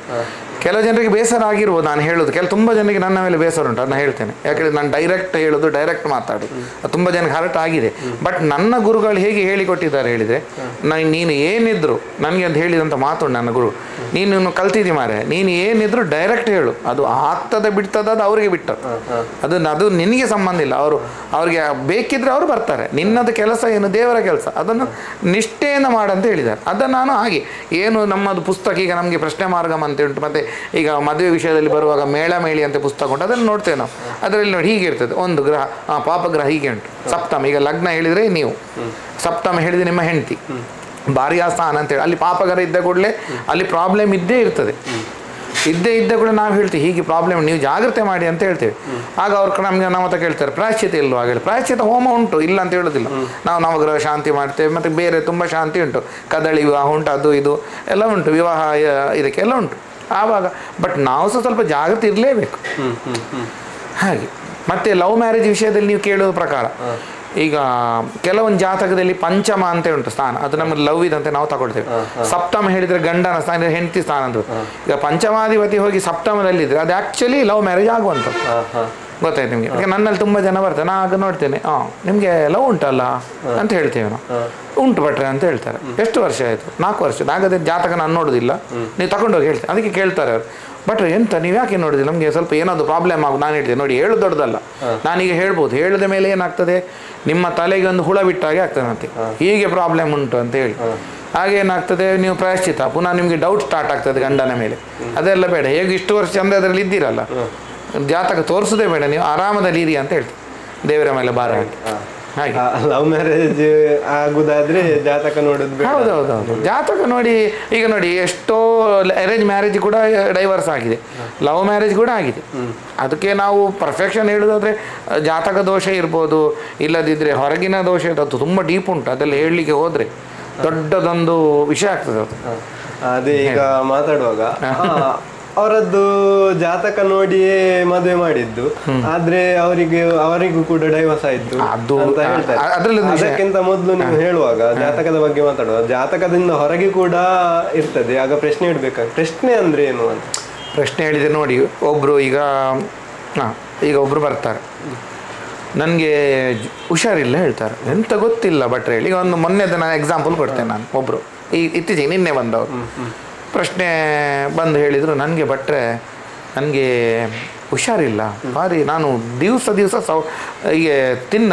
ಕೆಲವು ಜನರಿಗೆ ಬೇಸರ ಆಗಿರ್ಬೋದು ನಾನು ಹೇಳೋದು, ತುಂಬ ಜನರಿಗೆ ನನ್ನ ಮೇಲೆ ಬೇಸರ ಉಂಟು, ಅದನ್ನ ಹೇಳ್ತೇನೆ. ಯಾಕೆಂದರೆ ನಾನು ಡೈರೆಕ್ಟ್ ಹೇಳೋದು, ಡೈರೆಕ್ಟ್ ಮಾತಾಡೋದು ತುಂಬ ಜನಕ್ಕೆ ಹರ್ಟ್ ಆಗಿದೆ. ಬಟ್ ನನ್ನ ಗುರುಗಳು ಹೇಗೆ ಹೇಳಿಕೊಟ್ಟಿದ್ದಾರೆ ಹೇಳಿದರೆ, ನೀನು ಏನಿದ್ರು ನನಗೆ ಅಂತ ಹೇಳಿದಂಥ ಮಾತುಂಟು ನನ್ನ ಗುರು, ನೀನು ಕಲ್ತಿದ್ದಿ ಮಾರೆ, ನೀನು ಏನಿದ್ರು ಡೈರೆಕ್ಟ್ ಹೇಳು, ಅದು ಆಗ್ತದೆ ಬಿಡ್ತದ ಅದು ಅವರಿಗೆ ಬಿಟ್ಟದ್ದು, ಅದು ನಿನಗೆ ಸಂಬಂಧ ಇಲ್ಲ. ಅವ್ರಿಗೆ ಬೇಕಿದ್ರೆ ಅವರು ಬರ್ತಾರೆ, ನಿನ್ನದು ಕೆಲಸ ಏನು ದೇವರ ಕೆಲಸ, ಅದನ್ನು ನಿಷ್ಠೆಯಿಂದ ಮಾಡಂತ ಹೇಳಿದ್ದಾರೆ. ಅದನ್ನು ನಾನು ಹಾಗೆ ಏನು ನಮ್ಮದು ಪುಸ್ತಕ, ಈಗ ನಮಗೆ ಪ್ರಶ್ನೆ ಮಾರ್ಗಮ್ ಅಂತ ಉಂಟು, ಮತ್ತು ಈಗ ಮದುವೆ ವಿಷಯದಲ್ಲಿ ಬರುವಾಗ ಮೇಳಿ ಅಂತ ಪುಸ್ತಕ ಉಂಟು, ಅದನ್ನು ನೋಡ್ತೇವೆ ನಾವು. ಅದರಲ್ಲಿ ನೋಡಿ ಹೀಗೆ ಇರ್ತದೆ, ಒಂದು ಗ್ರಹ ಪಾಪಗ್ರಹ ಹೀಗೆ ಉಂಟು, ಸಪ್ತಮ. ಈಗ ಲಗ್ನ ಹೇಳಿದರೆ ನೀವು, ಸಪ್ತಮ ಹೇಳಿದರೆ ನಿಮ್ಮ ಹೆಂಡತಿ, ಭಾರಿ ಸ್ಥಾನ ಅಂತೇಳಿ, ಅಲ್ಲಿ ಪಾಪಗ್ರಹ ಇದ್ದ ಕೂಡಲೇ ಅಲ್ಲಿ ಪ್ರಾಬ್ಲಮ್ ಇದ್ದೇ ಇರ್ತದೆ. ಇದ್ದ ಕೂಡ ನಾವು ಹೇಳ್ತೀವಿ ಹೀಗೆ ಪ್ರಾಬ್ಲಮ್, ನೀವು ಜಾಗ್ರತೆ ಮಾಡಿ ಅಂತ ಹೇಳ್ತೇವೆ. ಆಗ ಅವ್ರು ನಮಗೆ ನಮ್ಮ ಹತ್ರ ಕೇಳ್ತಾರೆ ಪ್ರಾಯಶ್ಚಿತ ಇಲ್ವೋ? ಹಾಗೆ ಪ್ರಾಯಶ್ಚಿತ ಹೋಮ ಉಂಟು, ಇಲ್ಲ ಅಂತ ಹೇಳೋದಿಲ್ಲ. ನಾವು ನವಗ್ರಹ ಶಾಂತಿ ಮಾಡ್ತೇವೆ, ಮತ್ತು ಬೇರೆ ತುಂಬ ಶಾಂತಿ ಉಂಟು, ಕದಳಿ ವಿವಾಹ ಉಂಟು, ಅದು ಇದು ಎಲ್ಲ ಉಂಟು, ವಿವಾಹ ಇದಕ್ಕೆಲ್ಲ ಉಂಟು ಆವಾಗ. ಬಟ್ ನಾವು ಸಹ ಸ್ವಲ್ಪ ಜಾಗ್ರತೆ ಇರಲೇಬೇಕು ಹಾಗೆ. ಮತ್ತು ಲವ್ ಮ್ಯಾರೇಜ್ ವಿಷಯದಲ್ಲಿ ನೀವು ಕೇಳೋದು ಪ್ರಕಾರ, ಈಗ ಕೆಲವೊಂದು ಜಾತಕದಲ್ಲಿ ಪಂಚಮ ಅಂತ ಉಂಟು ಸ್ಥಾನ, ಅದು ನಮಗೆ ಲವ್ ಇದಂತೆ ನಾವು ತಗೊಳ್ತೇವೆ. ಸಪ್ತಮ ಹೇಳಿದರೆ ಗಂಡನ ಸ್ಥಾನ, ಹೆಂಡತಿ ಸ್ಥಾನ ಅಂತ. ಈಗ ಪಂಚಮಾಧಿಪತಿ ಹೋಗಿ ಸಪ್ತಮದಲ್ಲಿದ್ದರೆ ಅದು ಆ್ಯಕ್ಚುಲಿ ಲವ್ ಮ್ಯಾರೇಜ್ ಆಗುವಂಥದ್ದು, ಗೊತ್ತಾಯ್ತು ನಿಮಗೆ. ಯಾಕೆ ನನ್ನಲ್ಲಿ ತುಂಬ ಜನ ಬರ್ತಾರೆ, ನಾನು ಆಗ ನೋಡ್ತೇನೆ, ನಿಮಗೆ ಲವ್ ಉಂಟಲ್ಲ ಅಂತ ಹೇಳ್ತೇವೆ ನಾವು. ಉಂಟು ಭಟ್ರೆ ಅಂತ ಹೇಳ್ತಾರೆ. ಎಷ್ಟು ವರ್ಷ ಆಯಿತು? 4 ವರ್ಷ. ಹಾಗಾದ್ರೆ ಜಾತಕ ನಾನು ನೋಡೋದಿಲ್ಲ, ನೀವು ತಗೊಂಡೋಗಿ ಹೇಳ್ತೇನೆ. ಅದಕ್ಕೆ ಕೇಳ್ತಾರೆ ಅವರು, ಭಟ್ರೆ ಎಂತ ನೀವು ಯಾಕೆ ನೋಡೋದಿಲ್ಲ, ನಮಗೆ ಸ್ವಲ್ಪ ಏನಾದರೂ ಪ್ರಾಬ್ಲಮ್ ಆಗೋದು. ನಾನು ಹೇಳ್ತೇನೆ ನೋಡಿ, ಹೇಳು ದೊಡ್ಡದಲ್ಲ, ನಾನೀಗ ಹೇಳ್ಬೋದು, ಹೇಳಿದ ಮೇಲೆ ಏನಾಗ್ತದೆ, ನಿಮ್ಮ ತಲೆಗೆ ಒಂದು ಹುಳ ಬಿಟ್ಟಾಗೆ ಆಗ್ತದೆ ಮತ್ತೆ, ಹೀಗೆ ಪ್ರಾಬ್ಲಮ್ ಉಂಟು ಅಂತ ಹೇಳಿ. ಹಾಗೇನಾಗ್ತದೆ, ನೀವು ಪ್ರಾಯಶ್ಚಿತ, ಪುನಃ ನಿಮಗೆ ಡೌಟ್ ಸ್ಟಾರ್ಟ್ ಆಗ್ತದೆ ಗಂಡನ ಮೇಲೆ. ಅದೆಲ್ಲ ಬೇಡ. ಹೇಗೆ ಇಷ್ಟು ವರ್ಷ ಚಂದ ಅದರಲ್ಲಿ ಇದ್ದೀರಲ್ಲ, ಜಾತಕ ತೋರಿಸೋದೇ ಬೇಡ, ನೀವು ಆರಾಮದಲ್ಲಿ ಇರಿ ಅಂತ ಹೇಳ್ತೀವಿ, ದೇವರ ಮೇಲೆ ಭಾರ ಹಾಕಿ. ಹಾಗೆ ಲವ್ ಮ್ಯಾರೇಜ್ ಆಗುದಾದ್ರೆ ಜಾತಕ ನೋಡೋದು. ಹೌದೌದೌದು, ಜಾತಕ ನೋಡಿ. ಈಗ ನೋಡಿ, ಎಷ್ಟೋ ಅರೇಂಜ್ ಮ್ಯಾರೇಜ್ ಕೂಡ ಡೈವರ್ಸ್ ಆಗಿದೆ, ಲವ್ ಮ್ಯಾರೇಜ್ ಕೂಡ ಆಗಿದೆ. ಅದಕ್ಕೆ ನಾವು ಪರ್ಫೆಕ್ಷನ್ ಹೇಳೋದಾದ್ರೆ ಜಾತಕ ದೋಷ ಇರ್ಬೋದು, ಇಲ್ಲದಿದ್ದರೆ ಹೊರಗಿನ ದೋಷ ಇರೋದು ತುಂಬ ಡೀಪ್ ಉಂಟು. ಅದೆಲ್ಲ ಹೇಳಲಿಕ್ಕೆ ಹೋದರೆ ದೊಡ್ಡದೊಂದು ವಿಷಯ ಆಗ್ತದೆ ಅದು. ಅದೇ ಈಗ ಮಾತಾಡುವಾಗ ಅವರದ್ದು ಜಾತಕ ನೋಡಿಯೇ ಮದುವೆ ಮಾಡಿದ್ದು, ಆದ್ರೆ ಅವರಿಗೂ ಕೂಡ ಡೈವರ್ಸ್ ಆಯ್ತು ಅಂತ ಹೇಳ್ತಾರೆ. ಅದಕ್ಕಿಂತ ಮೊದಲು ನೀವು ಹೇಳುವಾಗ ಜಾತಕದ ಬಗ್ಗೆ ಮಾತಾಡುವಾಗ ಜಾತಕದಿಂದ ಹೊರಗೆ ಕೂಡ ಇರ್ತದೆ. ಆಗ ಪ್ರಶ್ನೆ ಇಡ್ಬೇಕಾಗ್ತದೆ, ಪ್ರಶ್ನೆ ಅಂದ್ರೆ ಏನು ಅಂತ. ಪ್ರಶ್ನೆ ಹೇಳಿದರೆ ನೋಡಿ, ಒಬ್ರು ಈಗ ಒಬ್ರು ಬರ್ತಾರೆ, ನನಗೆ ಹುಷಾರಿಲ್ಲ ಹೇಳ್ತಾರೆ, ಎಂತ ಗೊತ್ತಿಲ್ಲ ಭಟ್ರೆ ಹೇಳಿ. ಈಗ ಒಂದು ಮೊನ್ನೆದು ನಾನು ಎಕ್ಸಾಂಪಲ್ ಕೊಡ್ತೇನೆ. ನಾನು ಒಬ್ಬರು ಇತ್ತೀಚೆಗೆ ನಿನ್ನೆ ಬಂದವರು ಪ್ರಶ್ನೆ ಬಂದು ಹೇಳಿದರು, ನನಗೆ ಭಟ್ರೆ ನನಗೆ ಹುಷಾರಿಲ್ಲ ಭಾರಿ, ನಾನು ದಿವಸ ಹೀಗೆ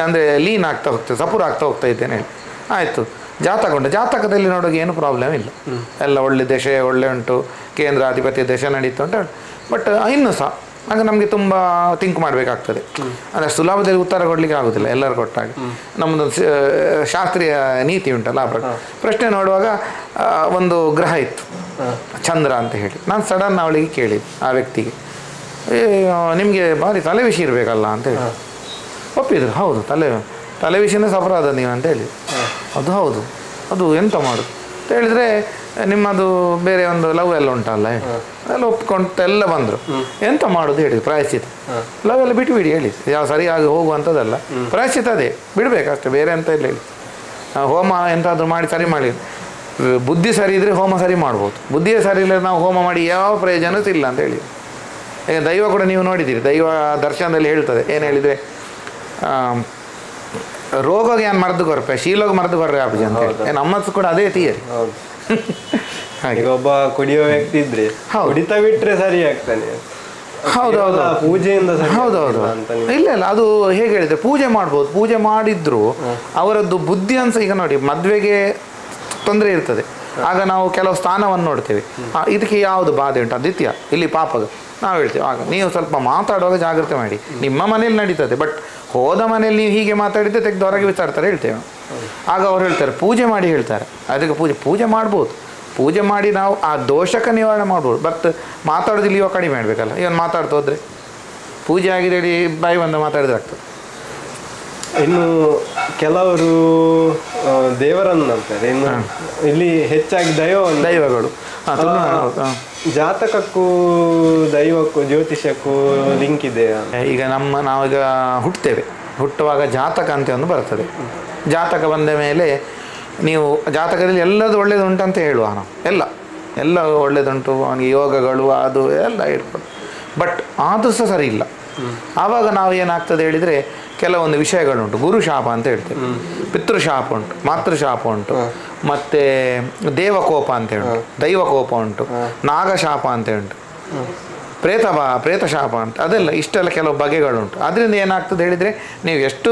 ಅಂದರೆ ಲೀನ್ ಆಗ್ತಾ ಹೋಗ್ತೇನೆ, ಸಪೂರ ಆಗ್ತಾ ಹೋಗ್ತಾ ಇದ್ದೇನೆ ಹೇಳಿ. ಆಯಿತು, ಜಾತಕದಲ್ಲಿ ನೋಡೋಕೆ ಏನು ಪ್ರಾಬ್ಲಮ್ ಇಲ್ಲ, ಎಲ್ಲ ಒಳ್ಳೆ ದಶೆ ಒಳ್ಳೆ ಉಂಟು, ಕೇಂದ್ರಾಧಿಪತ್ಯ ದಶೆ ನಡೀತು ಅಂತ ಹೇಳಿ. ಬಟ್ ಇನ್ನೂ ಸಹ ಆಗ ನಮಗೆ ತುಂಬ ಥಿಂಕ್ ಮಾಡಬೇಕಾಗ್ತದೆ. ಅಂದರೆ ಸುಲಭದಲ್ಲಿ ಉತ್ತರ ಕೊಡಲಿಕ್ಕೆ ಆಗೋದಿಲ್ಲ ಎಲ್ಲರೂ ಕೊಟ್ಟಾಗ. ನಮ್ಮದೊಂದು ಶಾಸ್ತ್ರೀಯ ನೀತಿ ಉಂಟಲ್ಲ, ಆ ಪ್ರಶ್ನೆ ನೋಡುವಾಗ ಒಂದು ಗ್ರಹ ಇತ್ತು ಚಂದ್ರ ಅಂತ ಹೇಳಿ. ನಾನು ಸಡನ್ ಅವಳಿಗೆ ಕೇಳಿದ್ದು ಆ ವ್ಯಕ್ತಿಗೆ, ನಿಮಗೆ ಭಾರಿ ತಲೆಬಿಸಿ ಇರಬೇಕಲ್ಲ ಅಂತ ಹೇಳಿ. ಒಪ್ಪಿದ್ರು, ಹೌದು ತಲೆಬಿಸಿನೇ ಅಪರಾಧ ನೀವು ಅಂತ ಹೇಳಿ. ಅದು ಹೌದು, ಅದು ಎಂತ ಮಾಡೋದು ಅಂತ ಹೇಳಿದರೆ ನಿಮ್ಮದು ಬೇರೆ ಒಂದು ಲವ್ ಎಲ್ಲ ಉಂಟಲ್ಲ ಹೇಳಿ, ಎಲ್ಲ ಒಪ್ಕೊಂಡು ಎಲ್ಲ ಬಂದರು. ಎಂತ ಮಾಡೋದು ಹೇಳಿ, ಪ್ರಾಯಶ್ಚಿತ ಲವ್ ಎಲ್ಲ ಬಿಟ್ಟು ಹೇಳಿ, ಯಾವ ಸರಿಯಾಗಿ ಹೋಗುವಂಥದ್ದಲ್ಲ, ಪ್ರಾಯಶ್ಚಿತ ಅದೇ ಬಿಡಬೇಕಷ್ಟೇ, ಬೇರೆ ಅಂತ ಇಲ್ಲ ಹೇಳಿ. ಹೋಮ ಎಂತಾದರೂ ಮಾಡಿ ಸರಿ ಮಾಡಿ, ಬುದ್ಧಿ ಸರಿ ಇದ್ದರೆ ಹೋಮ ಸರಿ ಮಾಡ್ಬೋದು, ಬುದ್ಧಿಯೇ ಸರಿ ಇಲ್ಲ ನಾವು ಹೋಮ ಮಾಡಿ ಯಾವ ಪ್ರಯೋಜನ ಇಲ್ಲ ಅಂತ ಹೇಳಿ. ಈಗ ದೈವ ಕೂಡ ನೀವು ನೋಡಿದ್ದೀರಿ, ದೈವ ದರ್ಶನದಲ್ಲಿ ಹೇಳ್ತದೆ, ಏನು ಹೇಳಿದರೆ ರೋಗಗೆ ಏನು ಮರದು ಕೊರಪೆ, ಶೀಲೋಗ ಮರದು ಕೊರ್ರೆ ಆಪಜಿ ಅಂತ ಹೇಳಿ. ನಮ್ಮದು ಕೂಡ ಅದೇ ಥಿಯರಿ. ಈಗ ಒಬ್ಬ ಕುಡಿಯೋ ವ್ಯಕ್ತಿ ಇದ್ರೆ ಕುಡಿತಾ ಬಿಟ್ರೆ ಸರಿ ಆಗ್ತಾನೆ. ಹೌದೌದು, ಪೂಜೆಯಿಂದ ಹೌದೌದು. ಇಲ್ಲ ಅದು ಹೇಗೆ ಹೇಳಿದ್ರೆ ಪೂಜೆ ಮಾಡ್ಬೋದು, ಪೂಜೆ ಮಾಡಿದ್ರು ಅವರದ್ದು ಬುದ್ಧಿ ಈಗ ನೋಡಿ ಮದುವೆಗೆ ತೊಂದರೆ ಇರ್ತದೆ, ಆಗ ನಾವು ಕೆಲವು ಸ್ಥಾನವನ್ನು ನೋಡ್ತೇವೆ, ಇದಕ್ಕೆ ಯಾವುದು ಬಾಧೆ ಉಂಟು, ಆದಿತ್ಯ ಇಲ್ಲಿ ಪಾಪಗ ನಾವು ಹೇಳ್ತೇವೆ. ಆಗ ನೀವು ಸ್ವಲ್ಪ ಮಾತಾಡುವಾಗ ಜಾಗ್ರತೆ ಮಾಡಿ, ನಿಮ್ಮ ಮನೇಲಿ ನಡೀತದೆ, ಬಟ್ ಹೋದ ಮನೇಲಿ ನೀವು ಹೀಗೆ ಮಾತಾಡಿದ್ದೆ ತೆಗೆದು ಹೊರಗೆ ವಿಚಾರ್ತಾರೆ ಹೇಳ್ತೇವೆ. ಆಗ ಅವ್ರು ಹೇಳ್ತಾರೆ ಪೂಜೆ ಮಾಡಿ ಹೇಳ್ತಾರೆ, ಅದಕ್ಕೆ ಪೂಜೆ ಮಾಡ್ಬೋದು, ಪೂಜೆ ಮಾಡಿ ನಾವು ಆ ದೋಷಕ್ಕೆ ನಿವಾರಣೆ ಮಾಡ್ಬೋದು. ಬಟ್ ಮಾತಾಡೋದಿಲ್ಲ ಇವಾಗ ಕಡಿಮೆ ಮಾಡಬೇಕಲ್ಲ. ಇವನು ಮಾತಾಡ್ತಾ ಹೋದರೆ ಪೂಜೆ ಆಗಿದೆ ಹೇಳಿ ಬಾಯಿ ಬಂದು ಮಾತಾಡಿದ್ರೆ ಆಗ್ತದೆ. ಇನ್ನು ಕೆಲವರು ದೇವರನ್ನು ನಂಬ್ತಾರೆ, ಇನ್ನು ಇಲ್ಲಿ ಹೆಚ್ಚಾಗಿ ದೈವಗಳು. ಜಾತಕಕ್ಕೂ ದೈವಕ್ಕೂ ಜ್ಯೋತಿಷಕ್ಕೂ ಲಿಂಕ್ ಇದೆ. ಈಗ ನಾವೀಗ ಹುಟ್ಟುವಾಗ ಜಾತಕ ಅಂತ ಒಂದು ಬರ್ತದೆ. ಜಾತಕ ಬಂದ ಮೇಲೆ ನೀವು ಜಾತಕದಲ್ಲಿ ಎಲ್ಲದು ಒಳ್ಳೇದು ಉಂಟಂತ ಹೇಳುವ ನಾವು, ಎಲ್ಲ ಒಳ್ಳೇದುಂಟು, ಅವನಿಗೆ ಯೋಗಗಳು ಅದು ಎಲ್ಲ ಇರ್ಬೋದು. ಬಟ್ ಆದರೂ ಸಹ ಸರಿ ಇಲ್ಲ. ಆವಾಗ ನಾವು ಏನಾಗ್ತದೆ ಹೇಳಿದರೆ ಕೆಲವೊಂದು ವಿಷಯಗಳುಂಟು. ಗುರುಶಾಪ ಅಂತ ಹೇಳ್ತೇವೆ, ಪಿತೃಶಾಪ ಉಂಟು, ಮಾತೃಶಾಪ ಉಂಟು, ಮತ್ತು ದೇವಕೋಪ ಅಂತ ಉಂಟು, ದೈವಕೋಪ ಉಂಟು, ನಾಗಶಾಪ ಅಂತ ಉಂಟು, ಪ್ರೇತಶಾಪ ಅಂತ, ಅದೆಲ್ಲ ಇಷ್ಟೆಲ್ಲ ಕೆಲವು ಬಗೆಗಳುಂಟು. ಅದರಿಂದ ಏನಾಗ್ತದೆ ಹೇಳಿದರೆ ನೀವು ಎಷ್ಟು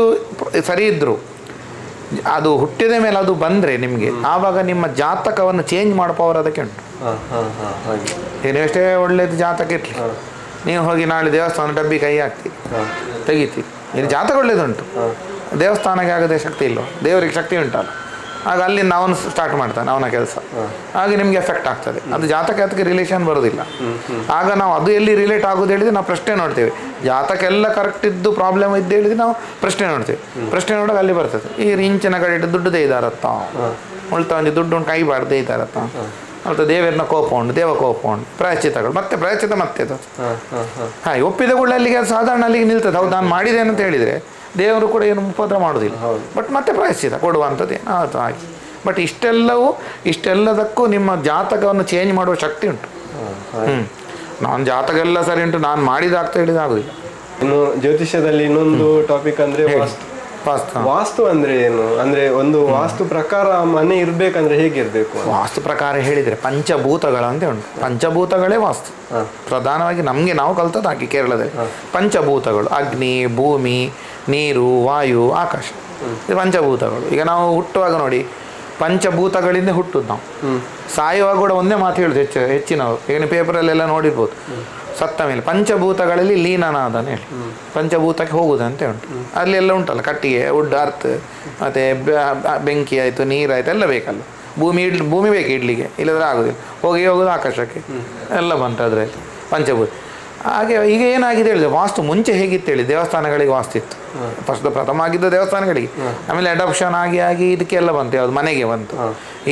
ಸರಿ ಇದ್ದರೂ ಅದು ಹುಟ್ಟಿದ ಮೇಲೆ ಅದು ಬಂದರೆ ನಿಮಗೆ ಆವಾಗ ನಿಮ್ಮ ಜಾತಕವನ್ನು ಚೇಂಜ್ ಮಾಡೋ ಪವರ್ ಅದಕ್ಕೆ ಉಂಟು. ನೀವು ಎಷ್ಟೇ ಒಳ್ಳೇದು ಜಾತಕ ಇರಲಿ, ನೀವು ಹೋಗಿ ನಾಳೆ ದೇವಸ್ಥಾನ ಡಬ್ಬಿ ಕೈ ಹಾಕ್ತೀರಿ, ತೆಗಿತೀರಿ, ಇದು ಜಾತಕ ಒಳ್ಳೇದುಂಟು, ದೇವಸ್ಥಾನಕ್ಕೆ ಆಗದೆ ಶಕ್ತಿ ಇಲ್ವ, ದೇವರಿಗೆ ಶಕ್ತಿ ಉಂಟಲ್ಲ, ಆಗ ಅಲ್ಲಿಂದ ಅವನು ಸ್ಟಾರ್ಟ್ ಮಾಡ್ತಾನೆ ಅವನ ಕೆಲಸ, ಹಾಗೆ ನಿಮಗೆ ಎಫೆಕ್ಟ್ ಆಗ್ತದೆ. ಅದು ಜಾತಕ ಅದಕ್ಕೆ ರಿಲೇಷನ್ ಬರೋದಿಲ್ಲ. ಆಗ ನಾವು ಅದು ಎಲ್ಲಿ ರಿಲೇಟ್ ಆಗೋದು ಹೇಳಿದ್ರೆ ನಾವು ಪ್ರಶ್ನೆ ನೋಡ್ತೇವೆ. ಜಾತಕ ಎಲ್ಲ ಕರೆಕ್ಟ್ ಇದ್ದು ಪ್ರಾಬ್ಲಮ್ ಇದ್ದು ಹೇಳಿದ್ರೆ ನಾವು ಪ್ರಶ್ನೆ ನೋಡ್ತೇವೆ. ಪ್ರಶ್ನೆ ನೋಡೋಕೆ ಅಲ್ಲಿ ಬರ್ತದೆ, ಈ ಇಂಚಿನ ಕಡೆ ಇಟ್ಟು ದುಡ್ಡು ಇದ್ದಾರತ್ತ, ಉಳ್ತಾ ಒಂದು ದುಡ್ಡು ಉಂಟು ಕೈ ಬಾರ್ದೇ ಇದ್ದಾರತ್ತ, ಮತ್ತು ದೇವರನ್ನ ಕೋಪ ಉಂಟು, ದೇವ ಕೋಪ ಉಂಟು, ಪ್ರಾಯಶ್ಚಿತಗಳು, ಮತ್ತೆ ಪ್ರಾಯಶ್ಚಿತ ಮತ್ತೆ ಅದು ಹಾಗೆ ಒಪ್ಪಿದ ಕೂಡ ಅಲ್ಲಿಗೆ ಸಾಧಾರಣ ಅಲ್ಲಿಗೆ ನಿಲ್ತದೆ. ಹೌದು ನಾನು ಮಾಡಿದ್ದೇನೆ ಅಂತ ಹೇಳಿದರೆ ದೇವರು ಕೂಡ ಏನು ಉಪದ್ರ ಮಾಡೋದಿಲ್ಲ, ಬಟ್ ಮತ್ತೆ ಪ್ರಾಯಶ್ಚಿತ ಕೊಡುವಂಥದ್ದೇ ಅದು ಹಾಗೆ. ಬಟ್ ಇಷ್ಟೆಲ್ಲದಕ್ಕೂ ನಿಮ್ಮ ಜಾತಕವನ್ನು ಚೇಂಜ್ ಮಾಡುವ ಶಕ್ತಿ ಉಂಟು. ನಾನು ಜಾತಕ ಎಲ್ಲ ಸರಿ ಉಂಟು, ನಾನು ಮಾಡಿದಾಗ್ತಾ ಹೇಳಿದ ಆಗೋದಿಲ್ಲ. ಇನ್ನು ಜ್ಯೋತಿಷ್ಯದಲ್ಲಿ ಇನ್ನೊಂದು ಟಾಪಿಕ್ ಅಂದರೆ ವಾಸ್ತು ಅಂದ್ರೆ ಏನು, ಅಂದ್ರೆ ಒಂದು ವಾಸ್ತು ಪ್ರಕಾರ ಮನೆ ಇರ್ಬೇಕಂದ್ರೆ ಹೇಗಿರ್ಬೇಕು? ವಾಸ್ತು ಪ್ರಕಾರ ಹೇಳಿದ್ರೆ ಪಂಚಭೂತಗಳಂತೆ ಉಂಟು, ಪಂಚಭೂತಗಳೇ ವಾಸ್ತು. ಪ್ರಧಾನವಾಗಿ ನಮಗೆ ನಾವು ಕಲ್ತದ್ದು ಹಾಕಿ ಕೇರಳದಲ್ಲಿ ಪಂಚಭೂತಗಳು: ಅಗ್ನಿ, ಭೂಮಿ, ನೀರು, ವಾಯು, ಆಕಾಶ, ಇದು ಪಂಚಭೂತಗಳು. ಈಗ ನಾವು ಹುಟ್ಟುವಾಗ ನೋಡಿ ಪಂಚಭೂತಗಳಿಂದ ಹುಟ್ಟುದು ನಾವು, ಸಾಯುವಾಗ ಕೂಡ ಒಂದೇ ಮಾತು ಹೇಳುದು ಹೆಚ್ಚಿನವರು. ಈಗ ನೀವು ಪೇಪರಲ್ಲೆಲ್ಲ ನೋಡಿರ್ಬೋದು, ಸತ್ತ ಮೇಲೆ ಪಂಚಭೂತಗಳಲ್ಲಿ ಲೀನನಾದನು ಹೇಳಿ ಪಂಚಭೂತಕ್ಕೆ ಹೋಗುದಂತೆ ಉಂಟು. ಅಲ್ಲೆಲ್ಲ ಉಂಟಲ್ಲ, ಕಟ್ಟಿಗೆ, ವುಡ್, ಅರ್ತ್, ಮತ್ತು ಬೆಂಕಿ ಆಯಿತು, ನೀರಾಯಿತು, ಎಲ್ಲ ಬೇಕಲ್ಲ. ಭೂಮಿ ಬೇಕು ಇಡ್ಲಿಕ್ಕೆ, ಇಲ್ಲದ್ರೆ ಆಗೋದಿಲ್ಲ. ಹೋಗೋದು ಆಕಾಶಕ್ಕೆ, ಎಲ್ಲ ಬಂತು ಅದರಲ್ಲಿ ಪಂಚಭೂತ. ಹಾಗೆ ಈಗ ಏನಾಗಿದೆ ಹೇಳಿದೆ, ವಾಸ್ತು ಮುಂಚೆ ಹೇಗಿತ್ತು ಹೇಳಿ, ದೇವಸ್ಥಾನಗಳಿಗೆ ವಾಸ್ತು ಇತ್ತು ಪ್ರಥಮ ಆಗಿದ್ದು ದೇವಸ್ಥಾನಗಳಿಗೆ, ಆಮೇಲೆ ಅಡಾಪ್ಷನ್ ಆಗಿ ಇದಕ್ಕೆಲ್ಲ ಬಂತು, ಯಾವುದು ಮನೆಗೆ ಬಂತು,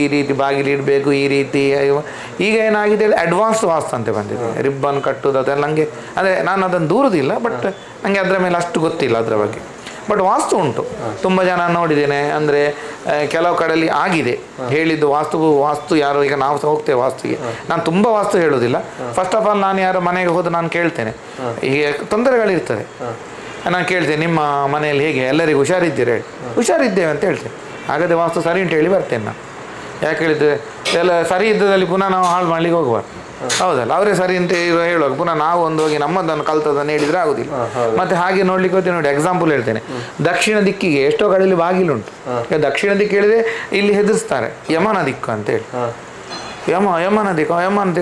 ಈ ರೀತಿ ಬಾಗಿಲು ಇಡಬೇಕು, ಈ ರೀತಿ. ಈಗ ಏನಾಗಿದೆ ಹೇಳಿ ಅಡ್ವಾನ್ಸ್ ವಾಸ್ತು ಅಂತ ಬಂದಿದೆ, ರಿಬ್ಬನ್ ಕಟ್ಟುದು ಅದೆಲ್ಲ. ನನಗೆ ಅಂದರೆ ನಾನು ಅದನ್ನು ದೂರುದಿಲ್ಲ, ಬಟ್ ನನಗೆ ಅದರ ಮೇಲೆ ಅಷ್ಟು ಗೊತ್ತಿಲ್ಲ ಅದರ ಬಗ್ಗೆ. ಬಟ್ ವಾಸ್ತು ಉಂಟು, ತುಂಬ ಜನ ನೋಡಿದ್ದೇನೆ. ಅಂದರೆ ಕೆಲವು ಕಡೆಯಲ್ಲಿ ಆಗಿದೆ ಹೇಳಿದ್ದು ವಾಸ್ತು ಯಾರು, ಈಗ ನಾವು ಸಹ ಹೋಗ್ತೇವೆ ವಾಸ್ತುಗೆ. ನಾನು ತುಂಬ ವಾಸ್ತು ಹೇಳೋದಿಲ್ಲ. ಫಸ್ಟ್ ಆಫ್ ಆಲ್ ನಾನು ಯಾರು ಮನೆಗೆ ಹೋದ್ರೆ ನಾನು ಕೇಳ್ತೇನೆ, ಹೀಗೆ ತೊಂದರೆಗಳಿರ್ತದೆ, ನಾನು ಕೇಳ್ತೇನೆ ನಿಮ್ಮ ಮನೆಯಲ್ಲಿ ಹೇಗೆ, ಎಲ್ಲರಿಗೂ ಹುಷಾರಿದ್ದೀರಾ ಹೇಳಿ, ಹುಷಾರಿದ್ದೇವೆ ಅಂತ ಹೇಳ್ತೇನೆ. ಹಾಗಾದರೆ ವಾಸ್ತು ಸರಿ ಉಂಟು ಹೇಳಿ ಬರ್ತೇನೆ ನಾನು. ಯಾಕೆ ಹೇಳಿದರೆ ಎಲ್ಲ ಸರಿ ಇದ್ದದಲ್ಲಿ ಪುನಃ ನಾವು ಹಾಳು ಮಾಡ್ಲಿಕ್ಕೆ ಹೋಗಬಾರ್ದು. ಹೌದಲ್ಲ, ಅವರೇ ಸರಿ ಅಂತ ಹೇಳುವಾಗ ಪುನಃ ನಾವು ಒಂದು ಹೋಗಿ ನಮ್ಮದನ್ನು ಕಲ್ತದನ್ನು ಹೇಳಿದರೆ ಆಗುದಿಲ್ಲ. ಮತ್ತೆ ಹಾಗೆ ನೋಡ್ಲಿಕ್ಕೆ ಹೋಗ್ತೀನಿ ನೋಡಿ, ಎಕ್ಸಾಂಪಲ್ ಹೇಳ್ತೇನೆ. ದಕ್ಷಿಣ ದಿಕ್ಕಿಗೆ ಎಷ್ಟೋ ಕಡೆಯಲ್ಲಿ ಬಾಗಿಲುಂಟು. ಈಗ ದಕ್ಷಿಣ ದಿಕ್ಕು ಹೇಳಿದ್ರೆ ಇಲ್ಲಿ ಹೆದರ್ಸ್ತಾರೆ, ಯಮನ ದಿಕ್ಕು ಅಂತೇಳಿ. ಯಮನ ದಿಕ್ಕು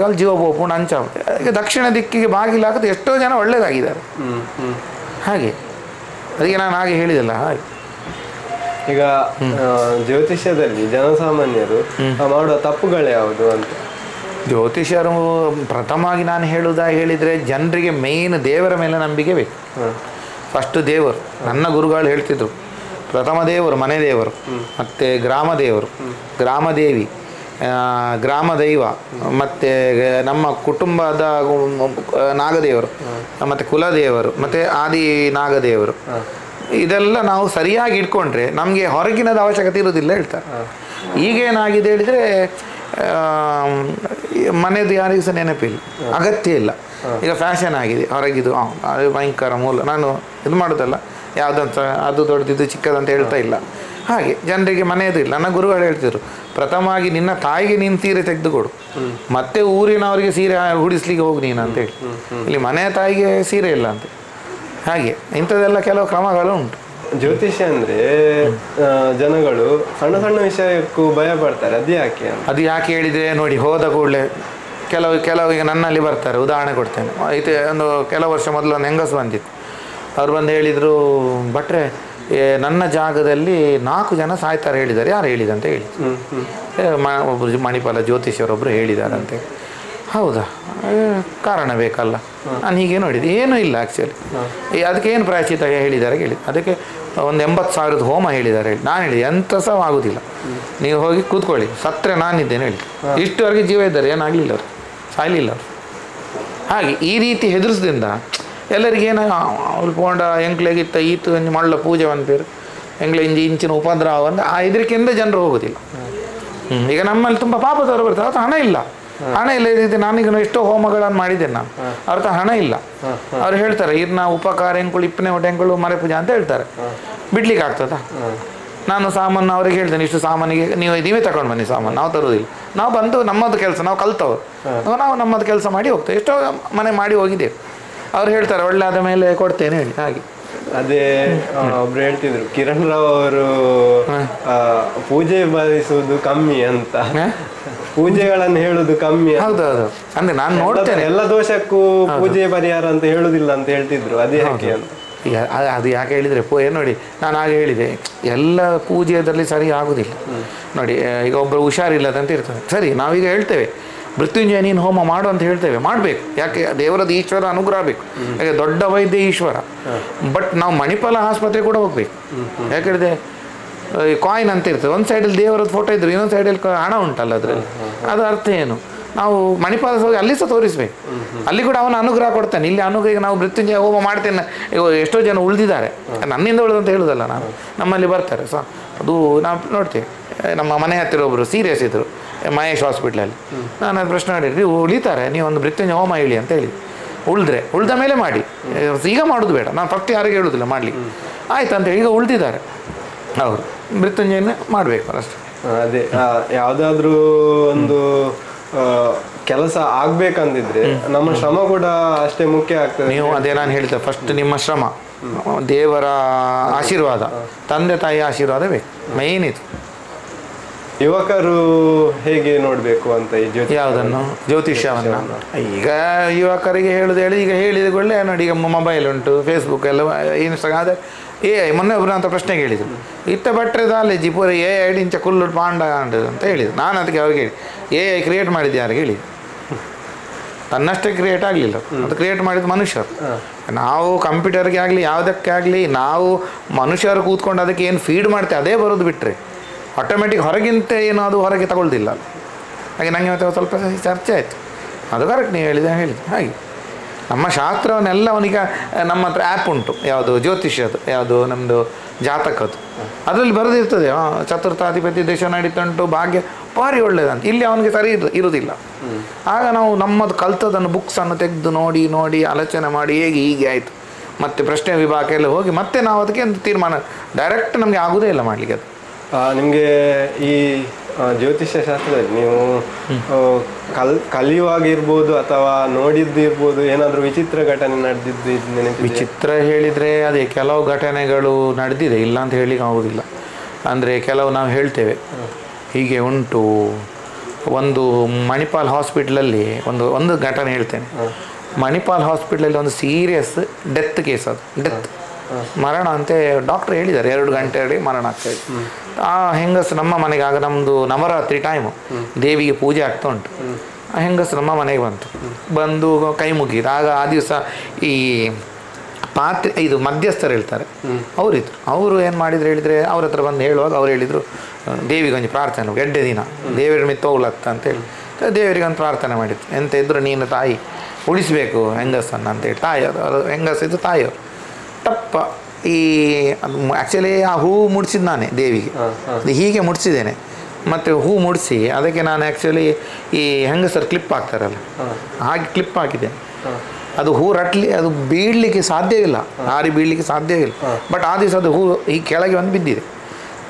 ಅಲ್ಲಿ ಜೀವ ಪೋಪುಂಡು ಅಂಚಾಗುತ್ತೆ. ಈಗ ದಕ್ಷಿಣ ದಿಕ್ಕಿಗೆ ಬಾಗಿಲು ಹಾಕಿದ್ರೆ ಎಷ್ಟೋ ಜನ ಒಳ್ಳೇದಾಗಿದ್ದಾರೆ. ಹಾಗೆ ಅದಕ್ಕೆ ನಾನು ಹಾಗೆ ಹೇಳಿದಲ್ಲ. ಹಾಗೆ ಈಗ ಜ್ಯೋತಿಷ್ಯದಲ್ಲಿ ಜನಸಾಮಾನ್ಯರು ಮಾಡುವ ತಪ್ಪುಗಳು ಯಾವುದು ಅಂತ? ಜ್ಯೋತಿಷ್ಯರು ಪ್ರಥಮವಾಗಿ ನಾನು ಹೇಳಿದರೆ ಜನರಿಗೆ ಮೇಯ್ನ್ ದೇವರ ಮೇಲೆ ನಂಬಿಕೆ ಬೇಕು. ಫಸ್ಟ್ ದೇವರು, ನನ್ನ ಗುರುಗಳು ಹೇಳ್ತಿದ್ರು, ಪ್ರಥಮ ದೇವರು ಮನೆ ದೇವರು, ಮತ್ತು ಗ್ರಾಮ ದೇವರು, ಗ್ರಾಮದೇವಿ, ಗ್ರಾಮ ದೈವ, ಮತ್ತು ನಮ್ಮ ಕುಟುಂಬದ ನಾಗದೇವರು, ಮತ್ತು ಕುಲದೇವರು, ಮತ್ತು ಆದಿ ನಾಗದೇವರು. ಇದೆಲ್ಲ ನಾವು ಸರಿಯಾಗಿ ಇಟ್ಕೊಂಡ್ರೆ ನಮಗೆ ಹೊರಗಿನದ ಅವಶ್ಯಕತೆ ಇರೋದಿಲ್ಲ ಹೇಳ್ತಾರೆ. ಈಗೇನಾಗಿದೆ ಹೇಳಿದರೆ ಮನೆಯದು ಯಾರಿಗೂ ಸಹ ನೆನಪಿಲ್ಲ, ಅಗತ್ಯ ಇಲ್ಲ. ಈಗ ಫ್ಯಾಷನ್ ಆಗಿದೆ ಹೊರಗಿದು, ಅದು ಭಯಂಕರ ಮೂಲ. ನಾನು ಇದು ಮಾಡೋದಲ್ಲ, ಯಾವುದಂತ ಅದು ದೊಡ್ಡದಿದ್ದು ಚಿಕ್ಕದಂತ ಹೇಳ್ತಾ ಇಲ್ಲ. ಹಾಗೆ ಜನರಿಗೆ ಮನೆಯದು ಇಲ್ಲ. ನನ್ನ ಗುರುಗಳು ಹೇಳ್ತಿದ್ರು, ಪ್ರಥಮವಾಗಿ ನಿನ್ನ ತಾಯಿಗೆ ನೀನು ಸೀರೆ ತೆಗೆದುಕೊಡು, ಮತ್ತೆ ಊರಿನವರಿಗೆ ಸೀರೆ ಹುಡಿಸ್ಲಿಕ್ಕೆ ಹೋಗಿ ನೀನು ಅಂತೇಳಿ. ಇಲ್ಲಿ ಮನೆಯ ತಾಯಿಗೆ ಸೀರೆ ಇಲ್ಲ ಅಂತ. ಹಾಗೆ ಇಂಥದ್ದೆಲ್ಲ ಕೆಲವು ಕ್ರಮಗಳು ಉಂಟು. ಜ್ಯೋತಿಷ್ಯ ಅಂದರೆ ಜನಗಳು ಸಣ್ಣ ಸಣ್ಣ ವಿಷಯಕ್ಕೂ ಭಯ ಪಡ್ತಾರೆ, ಅದು ಯಾಕೆ? ಅದು ಯಾಕೆ ಹೇಳಿದರೆ ನೋಡಿ, ಹೋದ ಕೂಡಲೇ ಕೆಲವು ಈಗ ನನ್ನಲ್ಲಿ ಬರ್ತಾರೆ. ಉದಾಹರಣೆ ಕೊಡ್ತೇನೆ. ಇದು ಒಂದು ಕೆಲವು ವರ್ಷ ಮೊದಲು ಒಂದು ಹೆಂಗಸು ಬಂದಿತ್ತು. ಅವ್ರು ಬಂದು ಹೇಳಿದರು, ಭಟ್ರೆ ನನ್ನ ಜಾಗದಲ್ಲಿ 4 ಜನ ಸಾಯ್ತಾರೆ ಹೇಳಿದ್ದಾರೆ. ಯಾರು ಹೇಳಿದೆ ಅಂತ ಹೇಳಿ, ಒಬ್ಬರು ಮಣಿಪಾಲ ಜ್ಯೋತಿಷ್ಯರೊಬ್ಬರು ಹೇಳಿದಾರಂತೆ. ಹೌದಾ, ಕಾರಣ ಬೇಕಲ್ಲ. ನಾನು ಹೀಗೆ ನೋಡಿದೆ, ಏನೂ ಇಲ್ಲ ಆ್ಯಕ್ಚುಲಿ. ಅದಕ್ಕೆ ಏನು ಪ್ರಾಯಶ್ಚಿತ ಹೇಳಿದ್ದಾರೆ ಹೇಳಿ, ಅದಕ್ಕೆ ಒಂದು 80,000 ಹೋಮ ಹೇಳಿದ್ದಾರೆ ಹೇಳಿ. ನಾನು ಹೇಳಿದೆ, ಎಂಥ ಸಹ ಆಗೋದಿಲ್ಲ, ನೀವು ಹೋಗಿ ಕೂತ್ಕೊಳ್ಳಿ, ಸತ್ತರೆ ನಾನಿದ್ದೇನೆ ಹೇಳಿ. ಇಷ್ಟುವರೆಗೆ ಜೀವ ಇದ್ದಾರೆ, ಏನಾಗಲಿಲ್ಲ ಅವ್ರು, ಸಾಯಲಿಲ್ಲ ಅವರು. ಹಾಗೆ ಈ ರೀತಿ ಹೆದರಿಸ್ದಿಂದ ಎಲ್ಲರಿಗೇನು ಅವ್ರು ಪೋಂಡ ಎಂಕ್ಲೆಗಿತ್ತ ಈತು ಎಂಜಿ ಮಳ್ಳ ಪೂಜೆ ಒಂದು ಪೇರು ಎಂಕ್ಲೆ ಇಂಚಿನ ಉಪದ್ರವ ಅಂತ ಆ ಹೆದರಿಕೆಯಿಂದ ಜನರು ಹೋಗೋದಿಲ್ಲ. ಈಗ ನಮ್ಮಲ್ಲಿ ತುಂಬ ಪಾಪದವರು ಬರ್ತಾರೆ, ಅವ್ರ ಹಣ ಇಲ್ಲ. ಹಣ ಇಲ್ಲ ಇದ್ದಿದ್ದು ನಾನೀಗ ಎಷ್ಟೋ ಹೋಮಗಳನ್ನು ಮಾಡಿದ್ದೇನೆ ನಾನು. ಅವ್ರ ಹತ್ರ ಹಣ ಇಲ್ಲ. ಅವ್ರು ಹೇಳ್ತಾರೆ, ಇರ್ನ ಉಪಕಾರ ಹೆಂಗಳು ಇಪ್ಪನೇ ಹೊಟ್ಟೆ ಹೆಂಗಳು ಮರೆ ಪೂಜೆ ಅಂತ ಹೇಳ್ತಾರೆ. ಬಿಡ್ಲಿಕ್ಕೆ ಆಗ್ತದಾ? ನಾನು ಸಾಮಾನು ಅವ್ರಿಗೆ ಹೇಳ್ತೇನೆ, ಇಷ್ಟು ಸಾಮಾನಿಗೆ ನೀವೇ ತಗೊಂಡು ಬನ್ನಿ ಸಾಮಾನು, ನಾವು ತರೋದಿಲ್ಲ. ನಾವು ಬಂದು ನಮ್ಮದು ಕೆಲಸ, ನಾವು ಕಲ್ತವ್ರು, ನಾವು ನಮ್ಮದು ಕೆಲಸ ಮಾಡಿ ಹೋಗ್ತೇವೆ. ಎಷ್ಟೋ ಮನೆ ಮಾಡಿ ಹೋಗಿದ್ದೇವೆ. ಅವ್ರು ಹೇಳ್ತಾರೆ, ಒಳ್ಳೆ ಆದ ಮೇಲೆ ಕೊಡ್ತೇನೆ ಹೇಳಿ. ಹಾಗೆ ಅದೇ ಒಬ್ರು ಹೇಳ್ತಿದ್ರು, ಕಿರಣ್ ರಾವ್ ಅವರು ಪೂಜೆ ಮಾಡಿಸುವುದು ಕಮ್ಮಿ ಅಂತ, ಪೂಜೆಗಳನ್ನು ಹೇಳುದು ಕಮ್ಮಿ. ಹೌದೌದು, ಅಂದ್ರೆ ನಾನು ನೋಡ್ತೇನೆ. ಎಲ್ಲ ದೋಷಕ್ಕೂ ಪೂಜೆ ಪರಿಹಾರ ಅಂತ ಹೇಳುದಿಲ್ಲ ಅಂತ ಹೇಳ್ತಿದ್ರು, ಅದೇ ಯಾಕೆ ಅಂತ? ಅದು ಯಾಕೆ ಹೇಳಿದರೆ ನೋಡಿ, ನಾನು ಹಾಗೆ ಹೇಳಿದೆ, ಎಲ್ಲ ಪೂಜೆಯಲ್ಲಿ ಸರಿ ಆಗುದಿಲ್ಲ. ನೋಡಿ, ಈಗ ಒಬ್ಬರು ಹುಷಾರಿಲ್ಲದಂತ ಇರ್ತದೆ, ಸರಿ ನಾವೀಗ ಹೇಳ್ತೇವೆ ಮೃತ್ಯುಂಜಯ ನೀನು ಹೋಮ ಮಾಡು ಅಂತ ಹೇಳ್ತೇವೆ, ಮಾಡಬೇಕು. ಯಾಕೆ? ದೇವರದ ಈಶ್ವರ ಅನುಗ್ರಹ ಬೇಕು. ಯಾಕೆ? ದೊಡ್ಡ ವೈದ್ಯ ಈಶ್ವರ. ಬಟ್ ನಾವು ಮಣಿಪಾಲ ಆಸ್ಪತ್ರೆ ಕೂಡ ಹೋಗ್ಬೇಕು. ಯಾಕೆ ಹೇಳಿದೆ, ಕಾಯಿನ್ ಅಂತ ಇರ್ತದೆ, ಒಂದು ಸೈಡಲ್ಲಿ ದೇವರದ್ದು ಫೋಟೋ ಇದ್ರು, ಇನ್ನೊಂದು ಸೈಡಲ್ಲಿ ಹಣ ಉಂಟಲ್ಲ ಅದರಲ್ಲಿ. ಅದು ಅರ್ಥ ಏನು? ನಾವು ಮಣಿಪಾಲ ಹೋಗಿ ಅಲ್ಲಿ ಸಹ ತೋರಿಸ್ಬೇಕು, ಅಲ್ಲಿ ಕೂಡ ಅವನ ಅನುಗ್ರಹ ಕೊಡ್ತಾನೆ. ಇಲ್ಲಿ ಅನುಗ್ರಹ ನಾವು ಮೃತ್ಯುಂಜಯ ಹೋಮ ಮಾಡ್ತೇನೆ. ಎಷ್ಟೋ ಜನ ಉಳಿದಿದ್ದಾರೆ, ನನ್ನಿಂದ ಉಳಿದಂತ ಹೇಳುದಲ್ಲ ನಾನು, ನಮ್ಮಲ್ಲಿ ಬರ್ತಾರೆ. ಸೊ ಅದು ನಾವು ನೋಡ್ತೇವೆ. ನಮ್ಮ ಮನೆ ಹತ್ತಿರ ಒಬ್ಬರು ಸೀರಿಯಸ್ ಇದ್ದರು, ಮಹೇಶ್ ಹಾಸ್ಪಿಟ್ಲಲ್ಲಿ. ನಾನು ಅದು ಪ್ರಶ್ನೆ ಮಾಡಿದ್ರಿ, ಉಳಿತಾರೆ, ನೀವು ಒಂದು ಮೃತ್ಯುಂಜಯ ಹೋಮ ಹೇಳಿ ಅಂತ ಹೇಳಿ. ಉಳ್ದ ಮೇಲೆ ಮಾಡಿ, ಈಗ ಮಾಡೋದು ಬೇಡ. ನಾನು ಫಸ್ಟ್ ಯಾರಿಗೆ ಹೇಳೋದಿಲ್ಲ ಮಾಡಲಿಕ್ಕೆ, ಆಯ್ತು ಅಂತೇಳಿ. ಈಗ ಉಳಿದಿದ್ದಾರೆ ಅವರು, ಮೃತ್ಯುಂಜಯನ ಮಾಡಬೇಕು ಅಷ್ಟೇ. ಅದೇ ಯಾವುದಾದ್ರೂ ಒಂದು ಕೆಲಸ ಆಗ್ಬೇಕಂದಿದ್ರೆ ನಮ್ಮ ಶ್ರಮ ಕೂಡ ಅಷ್ಟೇ ಮುಖ್ಯ ಆಗ್ತದೆ. ನೀವು ಅದೇ ನಾನು ಹೇಳ್ತೇನೆ, ಫಸ್ಟ್ ನಿಮ್ಮ ಶ್ರಮ, ದೇವರ ಆಶೀರ್ವಾದ, ತಂದೆ ತಾಯಿಯ ಆಶೀರ್ವಾದ ಬೇಕು, ಮೇಯ್ನ್ ಇದು. ಯುವಕರು ಹೇಗೆ ನೋಡಬೇಕು ಅಂತ ಈ ಯಾವುದನ್ನು? ಜ್ಯೋತಿಷ್ಯವನ್ನು. ಈಗ ಯುವಕರಿಗೆ ಹೇಳಿ ಈಗ ಹೇಳಿದ ಒಳ್ಳೆ ನೋಡಿ, ಈಗ ಮೊಬೈಲ್ ಉಂಟು, ಫೇಸ್ಬುಕ್ ಎಲ್ಲ, ಇನ್ಸ್ಟಾಗ್ರಾಮ್. ಅದೇ ಮೊನ್ನೆ ಒಬ್ಬರು ಅಂತ ಪ್ರಶ್ನೆ ಕೇಳಿದರು, ಇತ್ತ ಬಟ್ರೆ ದಾಲೇಜಿ ಪೂರ AI ಇಂಚ ಕುಲ್ಲು ಪಾಂಡ ಅಂತ ಹೇಳಿದ್ರು. ನಾನು ಅದಕ್ಕೆ ಅವ್ರಿಗೆ ಹೇಳಿ, AI ಕ್ರಿಯೇಟ್ ಮಾಡಿದ್ದು ಯಾರಿಗೆ ಹೇಳಿ? ತನ್ನಷ್ಟೇ ಕ್ರಿಯೇಟ್ ಆಗಲಿಲ್ಲ, ಅದು ಕ್ರಿಯೇಟ್ ಮಾಡಿದ ಮನುಷ್ಯರು. ನಾವು ಕಂಪ್ಯೂಟರ್ಗೆ ಆಗಲಿ ಯಾವುದಕ್ಕೆ ಆಗಲಿ, ನಾವು ಮನುಷ್ಯರು ಕೂತ್ಕೊಂಡು ಅದಕ್ಕೆ ಏನು ಫೀಡ್ ಮಾಡ್ತೇವೆ ಅದೇ ಬರೋದು, ಬಿಟ್ಟರೆ ಆಟೋಮೆಟಿಕ್ ಹೊರಗಿಂತ ಏನು ಅದು ಹೊರಗೆ ತಗೊಳ್ದಿಲ್ಲ. ಹಾಗೆ ನನಗೆ ಮತ್ತೆ ಸ್ವಲ್ಪ ಚರ್ಚೆ ಆಯಿತು. ಅದು ಕರೆಕ್ಟ್, ನೀವು ಹೇಳಿದೆ. ಹಾಗೆ ನಮ್ಮ ಶಾಸ್ತ್ರವನ್ನೆಲ್ಲ ಅವನಿಗೆ ನಮ್ಮ ಹತ್ರ ಆ್ಯಪ್ ಉಂಟು, ಯಾವುದು ಜ್ಯೋತಿಷ್ಯದು, ಯಾವುದು ನಮ್ಮದು ಜಾತಕದ್ದು, ಅದರಲ್ಲಿ ಬರೆದಿರ್ತದೆ ಚತುರ್ಥಾಧಿಪತಿ ದೇಶ ನಡೀತುಂಟು, ಭಾಗ್ಯ ಭಾರಿ ಒಳ್ಳೆಯದಂತ. ಇಲ್ಲಿ ಅವನಿಗೆ ಸರಿ ಇರುವುದಿಲ್ಲ. ಆಗ ನಾವು ನಮ್ಮದು ಕಲ್ತದನ್ನು ಬುಕ್ಸನ್ನು ತೆಗೆದು ನೋಡಿ ಆಲೋಚನೆ ಮಾಡಿ ಹೀಗೆ ಆಯಿತು, ಮತ್ತು ಪ್ರಶ್ನೆ ವಿಭಾಗ ಎಲ್ಲ ಹೋಗಿ ಮತ್ತೆ ನಾವು ಅದಕ್ಕೆ ಒಂದು ತೀರ್ಮಾನ ಡೈರೆಕ್ಟ್ ನಮಗೆ ಆಗೋದೇ ಇಲ್ಲ ಮಾಡಲಿಕ್ಕೆ. ಅದು ನಿಮಗೆ ಈ ಜ್ಯೋತಿಷ್ಯ ಶಾಸ್ತ್ರದಲ್ಲಿ ನೀವು ಕಲಿಯುವಾಗ ಇರ್ಬೋದು ಅಥವಾ ನೋಡಿದ್ದು ಇರ್ಬೋದು, ಏನಾದರೂ ವಿಚಿತ್ರ ಘಟನೆ ನಡೆದಿದ್ದು ಇದು ನೆನಪಿದೆಯಾ? ವಿಚಿತ್ರ ಹೇಳಿದರೆ ಅದೇ ಕೆಲವು ಘಟನೆಗಳು ನಡೆದಿದೆ, ಇಲ್ಲ ಅಂತ ಹೇಳಿಕ್ಕೆ ಆಗೋದಿಲ್ಲ. ಅಂದರೆ ಕೆಲವು ನಾವು ಹೇಳ್ತೇವೆ ಹೀಗೆ ಉಂಟು. ಒಂದು ಮಣಿಪಾಲ್ ಹಾಸ್ಪಿಟ್ಲಲ್ಲಿ ಒಂದು ಘಟನೆ ಹೇಳ್ತೇನೆ. ಮಣಿಪಾಲ್ ಹಾಸ್ಪಿಟ್ಲಲ್ಲಿ ಒಂದು ಸೀರಿಯಸ್ ಡೆತ್ ಕೇಸ್, ಅದು ಡೆತ್ ಮರಣ ಅಂತೆ ಡಾಕ್ಟ್ರ್ ಹೇಳಿದ್ದಾರೆ. 2 ಗಂಟೆಯಲ್ಲಿ ಮರಣ ಆಗ್ತಾಯಿದೆ. ಆ ಹೆಂಗಸು ನಮ್ಮ ಮನೆಗೆ, ಆಗ ನಮ್ಮದು ನವರಾತ್ರಿ ಟೈಮು, ದೇವಿಗೆ ಪೂಜೆ ಆಗ್ತಾ ಉಂಟು. ಆ ಹೆಂಗಸು ನಮ್ಮ ಮನೆಗೆ ಬಂದು ಕೈ ಮುಗಿದು. ಆಗ ಆ ದಿವಸ ಈ ಪಾತ್ರೆ ಇದು ಮಧ್ಯಸ್ಥರು ಹೇಳ್ತಾರೆ, ಅವರಿದ್ರು. ಅವರು ಏನು ಮಾಡಿದ್ರು ಹೇಳಿದರೆ, ಅವ್ರ ಹತ್ರ ಬಂದು ಹೇಳುವಾಗ ಅವ್ರು ಹೇಳಿದರು, ದೇವಿಗೆ ಒಂದು ಪ್ರಾರ್ಥನೆ, ಗೆಡ್ಡೆ ದಿನ ದೇವರ ಮಿತ್ತ ಹೋಗ್ಲತ್ತ ಅಂತೇಳಿ ದೇವರಿಗೆ ಒಂದು ಪ್ರಾರ್ಥನೆ ಮಾಡಿತ್ತು. ಎಂತ ಇದ್ದರು ನೀನು ತಾಯಿ ಉಳಿಸಬೇಕು ಹೆಂಗಸನ್ನು ಅಂತೇಳಿ. ತಾಯಿ ಅದು ಹೆಂಗಸಿದ್ದು ತಾಯಿಯವರು ಟಪ್ಪ ಈ ಆ್ಯಕ್ಚುಲಿ ಆ ಹೂವು ಮುಡಿಸಿದ್ದು ನಾನೇ ದೇವಿಗೆ, ಹೀಗೆ ಮುಡಿಸಿದ್ದೇನೆ. ಮತ್ತು ಹೂ ಮುಡಿಸಿ ಅದಕ್ಕೆ ನಾನು ಆ್ಯಕ್ಚುಲಿ ಈ ಹೆಂಗಸರು ಕ್ಲಿಪ್ ಹಾಕ್ತಾರಲ್ಲ, ಹಾಗೆ ಕ್ಲಿಪ್ ಹಾಕಿದ್ದೇನೆ. ಅದು ಹೂ ರಟ್ಲಿ ಅದು ಬೀಳಲಿಕ್ಕೆ ಸಾಧ್ಯವಿಲ್ಲ, ಹಾರಿ ಬೀಳಲಿಕ್ಕೆ ಸಾಧ್ಯವಿಲ್ಲ. ಬಟ್ ಆ ದಿವಸ ಅದು ಹೂ ಈ ಕೆಳಗೆ ಒಂದು ಬಿದ್ದಿದೆ.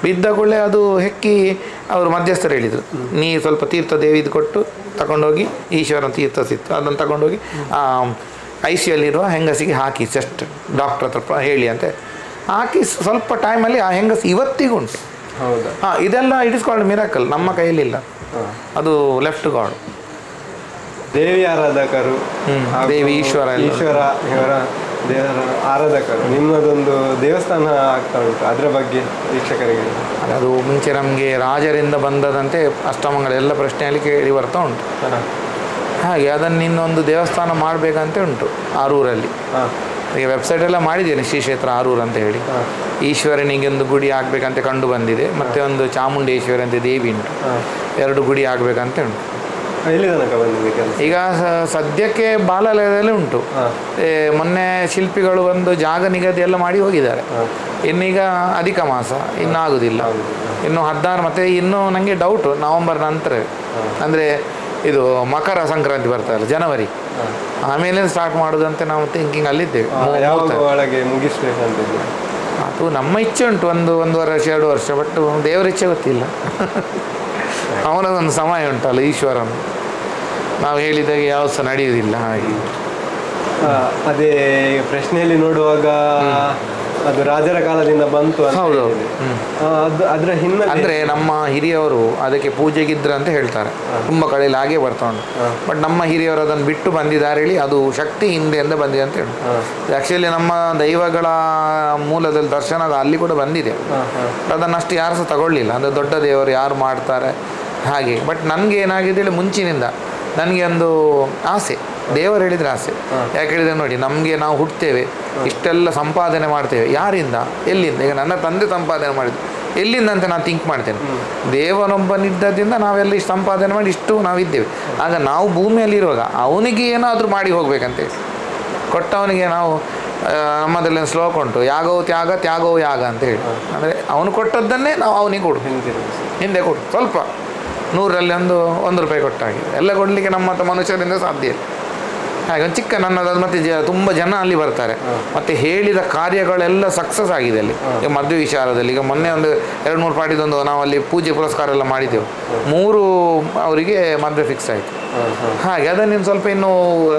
ಬಿದ್ದ ಕೂಡಲೇ ಅದು ಹೆಕ್ಕಿ ಅವರು ಮಧ್ಯಸ್ಥರು ಹೇಳಿದರು, ನೀ ಸ್ವಲ್ಪ ತೀರ್ಥ ದೇವಿದು ಕೊಟ್ಟು ತಗೊಂಡೋಗಿ, ಈಶ್ವರನ ತೀರ್ಥ ಸಿಕ್ತು ಅದನ್ನು ತಗೊಂಡೋಗಿ ICUಲ್ಲಿರುವ ಹೆಂಗಸಿಗೆ ಹಾಕಿ, ಜಸ್ಟ್ ಡಾಕ್ಟ್ರ್ ಹತ್ರ ಹೇಳಿ ಅಂತ ಹಾಕಿ. ಸ್ವಲ್ಪ ಟೈಮಲ್ಲಿ ಆ ಹೆಂಗಸು ಇವತ್ತಿಗೂ ಉಂಟು. ಹೌದಾ? ಇದೆಲ್ಲ ಇಟ್ ಇಸ್ ಕಾಲ್ಡ್ ಮಿರಾಕಲ್. ನಮ್ಮ ಕೈಯಲ್ಲಿಲ್ಲ, ಅದು ಲೆಫ್ಟ್ ಗಾಡ್. ದೇವಿ ಆರಾಧಕರು, ದೇವಿ ಈಶ್ವರ ಇವರ ದೇವರ ಆರಾಧಕರು, ನಿಮ್ಮದೊಂದು ದೇವಸ್ಥಾನ ಆಗ್ತಾ ಉಂಟು, ಅದರ ಬಗ್ಗೆ ವೀಕ್ಷಕರಿಗೆ. ಅದು ಮುಂಚೆ ನಮಗೆ ರಾಜರಿಂದ ಬಂದದಂತೆ ಅಷ್ಟಮಂಗಳೆಲ್ಲ ಪ್ರಶ್ನೆಯಲ್ಲಿ ಕೇಳಿ ಬರ್ತಾ ಉಂಟು. ಹಾಗೆ ಅದನ್ನು ಇನ್ನೊಂದು ದೇವಸ್ಥಾನ ಮಾಡಬೇಕಂತ ಉಂಟು ಆರೂರಲ್ಲಿ. ಈಗ ವೆಬ್ಸೈಟೆಲ್ಲ ಮಾಡಿದ್ದೇನೆ, ಶ್ರೀ ಕ್ಷೇತ್ರ ಆರೂರು ಅಂತ ಹೇಳಿ. ಈಶ್ವರನಿಗೆ ಒಂದು ಗುಡಿ ಆಗಬೇಕಂತ ಕಂಡು ಬಂದಿದೆ. ಮತ್ತು ಒಂದು ಚಾಮುಂಡೇಶ್ವರಿ ಅಂತ ದೇವಿ ಉಂಟು, 2 ಗುಡಿ ಆಗಬೇಕಂತ ಉಂಟು. ಎಲ್ಲಿ ತನಕ ಬಂದಿದೆ? ಈಗ ಸದ್ಯಕ್ಕೆ ಬಾಲಾಲಯದಲ್ಲಿ ಉಂಟು. ಮೊನ್ನೆ ಶಿಲ್ಪಿಗಳು ಒಂದು ಜಾಗ ನಿಗದಿ ಎಲ್ಲ ಮಾಡಿ ಹೋಗಿದ್ದಾರೆ. ಇನ್ನೀಗ ಅಧಿಕ ಮಾಸ ಇನ್ನಾಗೋದಿಲ್ಲ, ಇನ್ನು 16. ಮತ್ತು ಇನ್ನೂ ನನಗೆ ಡೌಟು ನವಂಬರ್ ನಂತರ, ಅಂದರೆ ಇದು ಮಕರ ಸಂಕ್ರಾಂತಿ ಬರ್ತಾರಲ್ಲ ಜನವರಿ, ಆಮೇಲೆ ಸ್ಟಾರ್ಟ್ ಮಾಡೋದಂತೆ ನಾವು ಥಿಂಕಿಂಗ್ ಅಲ್ಲಿದ್ದೇವೆ. ಒಳಗೆ ಮುಗಿಸ್ಬೇಕಂತಿದ್ದೆ. ಅದು ನಮ್ಮ ಇಚ್ಛೆ ಉಂಟು, 1.5 ವರ್ಷ 2 ವರ್ಷ. ಬಟ್ ದೇವರ ಇಚ್ಛೆ ಗೊತ್ತಿಲ್ಲ. ಅವನದೊಂದು ಸಮಯ ಉಂಟಲ್ಲ ಈಶ್ವರನ, ನಾವು ಹೇಳಿದಾಗೆ ಯಾವ ಸಹ ನಡೆಯುವುದಿಲ್ಲ. ಹಾಗೆ ಅದೇ ಪ್ರಶ್ನೆಯಲ್ಲಿ ನೋಡುವಾಗ ಅದು ರಾಜರ ಕಾಲದಿಂದ ಬಂತು. ಹೌದೌದು. ಅದರ ಹಿನ್ನೆಲೆ ಅಂದರೆ ನಮ್ಮ ಹಿರಿಯವರು ಅದಕ್ಕೆ ಪೂಜೆಗಿದ್ರು ಅಂತ ಹೇಳ್ತಾರೆ. ತುಂಬ ಕಡೆಯಲ್ಲಿ ಹಾಗೆ ಬರ್ತಾ ಉಂಟು. ಬಟ್ ನಮ್ಮ ಹಿರಿಯವರು ಅದನ್ನು ಬಿಟ್ಟು ಬಂದಿದ್ದಾರೆ ಹೇಳಿ, ಅದು ಶಕ್ತಿ ಹಿಂದೆಯಿಂದ ಬಂದಿದೆ ಅಂತ ಹೇಳಿ. ಆ್ಯಕ್ಚುಲಿ ನಮ್ಮ ದೈವಗಳ ಮೂಲದಲ್ಲಿ ದರ್ಶನ ಅಲ್ಲಿ ಕೂಡ ಬಂದಿದೆ. ಅದನ್ನಷ್ಟು ಯಾರು ಸಹ ತಗೊಳ್ಳಿಲ್ಲ. ಅಂದರೆ ದೊಡ್ಡ ದೇವರು ಯಾರು ಮಾಡ್ತಾರೆ ಹಾಗೆ. ಬಟ್ ನನಗೆ ಏನಾಗಿದೆ ಹೇಳಿ, ಮುಂಚಿನಿಂದ ನನಗೆ ಒಂದು ಆಸೆ, ದೇವರು ಹೇಳಿದರೆ ಆಸೆ. ಯಾಕೆ ಹೇಳಿದರೆ ನೋಡಿ, ನಮಗೆ ನಾವು ಹುಟ್ಟುತ್ತೇವೆ, ಇಷ್ಟೆಲ್ಲ ಸಂಪಾದನೆ ಮಾಡ್ತೇವೆ, ಯಾರಿಂದ ಎಲ್ಲಿಂದ? ಈಗ ನನ್ನ ತಂದೆ ಸಂಪಾದನೆ ಮಾಡಿದ್ದು ಎಲ್ಲಿಂದ ಅಂತ ನಾನು ಥಿಂಕ್ ಮಾಡ್ತೇನೆ. ದೇವನೊಬ್ಬನಿದ್ದದಿಂದ ನಾವೆಲ್ಲ ಇಷ್ಟು ಸಂಪಾದನೆ ಮಾಡಿ ಇಷ್ಟು ನಾವಿದ್ದೇವೆ. ಆಗ ನಾವು ಭೂಮಿಯಲ್ಲಿರುವಾಗ ಅವನಿಗೆ ಏನಾದರೂ ಮಾಡಿ ಹೋಗ್ಬೇಕಂತೇಳಿ ಕೊಟ್ಟವನಿಗೆ ನಾವು ನಮ್ಮದ್ರಲ್ಲಿ ಶ್ಲೋಕ ಉಂಟು, ಯಾಗೋ ತ್ಯಾಗ ತ್ಯಾಗೋ ಯಾಗ ಅಂತ ಹೇಳಿ. ಅಂದರೆ ಅವನು ಕೊಟ್ಟದ್ದನ್ನೇ ನಾವು ಅವನಿಗೆ ಕೊಡು, ಹಿಂದೆ ಕೊಡು. ಸ್ವಲ್ಪ 100ರಲ್ಲಿ 1 ರೂಪಾಯಿ ಕೊಟ್ಟಾಗೆ ಎಲ್ಲ ಕೊಡಲಿಕ್ಕೆ ನಮ್ಮ ಮನುಷ್ಯರಿಂದ ಸಾಧ್ಯ ಇಲ್ಲ. ಹಾಗೆ ಒಂದು ಚಿಕ್ಕ ನನ್ನದು. ಮತ್ತು ತುಂಬ ಜನ ಅಲ್ಲಿ ಬರ್ತಾರೆ. ಮತ್ತು ಹೇಳಿದ ಕಾರ್ಯಗಳೆಲ್ಲ ಸಕ್ಸಸ್ ಆಗಿದೆ ಅಲ್ಲಿ. ಈಗ ಮದುವೆ ವಿಚಾರದಲ್ಲಿ ಈಗ ಮೊನ್ನೆ ಒಂದು 2-3 ಪಾರ್ಟಿದೊಂದು ನಾವು ಅಲ್ಲಿ ಪೂಜೆ ಪುರಸ್ಕಾರ ಎಲ್ಲ ಮಾಡಿದ್ದೆವು. 3 ಅವರಿಗೆ ಮದುವೆ ಫಿಕ್ಸ್ ಆಯಿತು. ಹಾಗೆ ಅದನ್ನು ಸ್ವಲ್ಪ ಇನ್ನೂ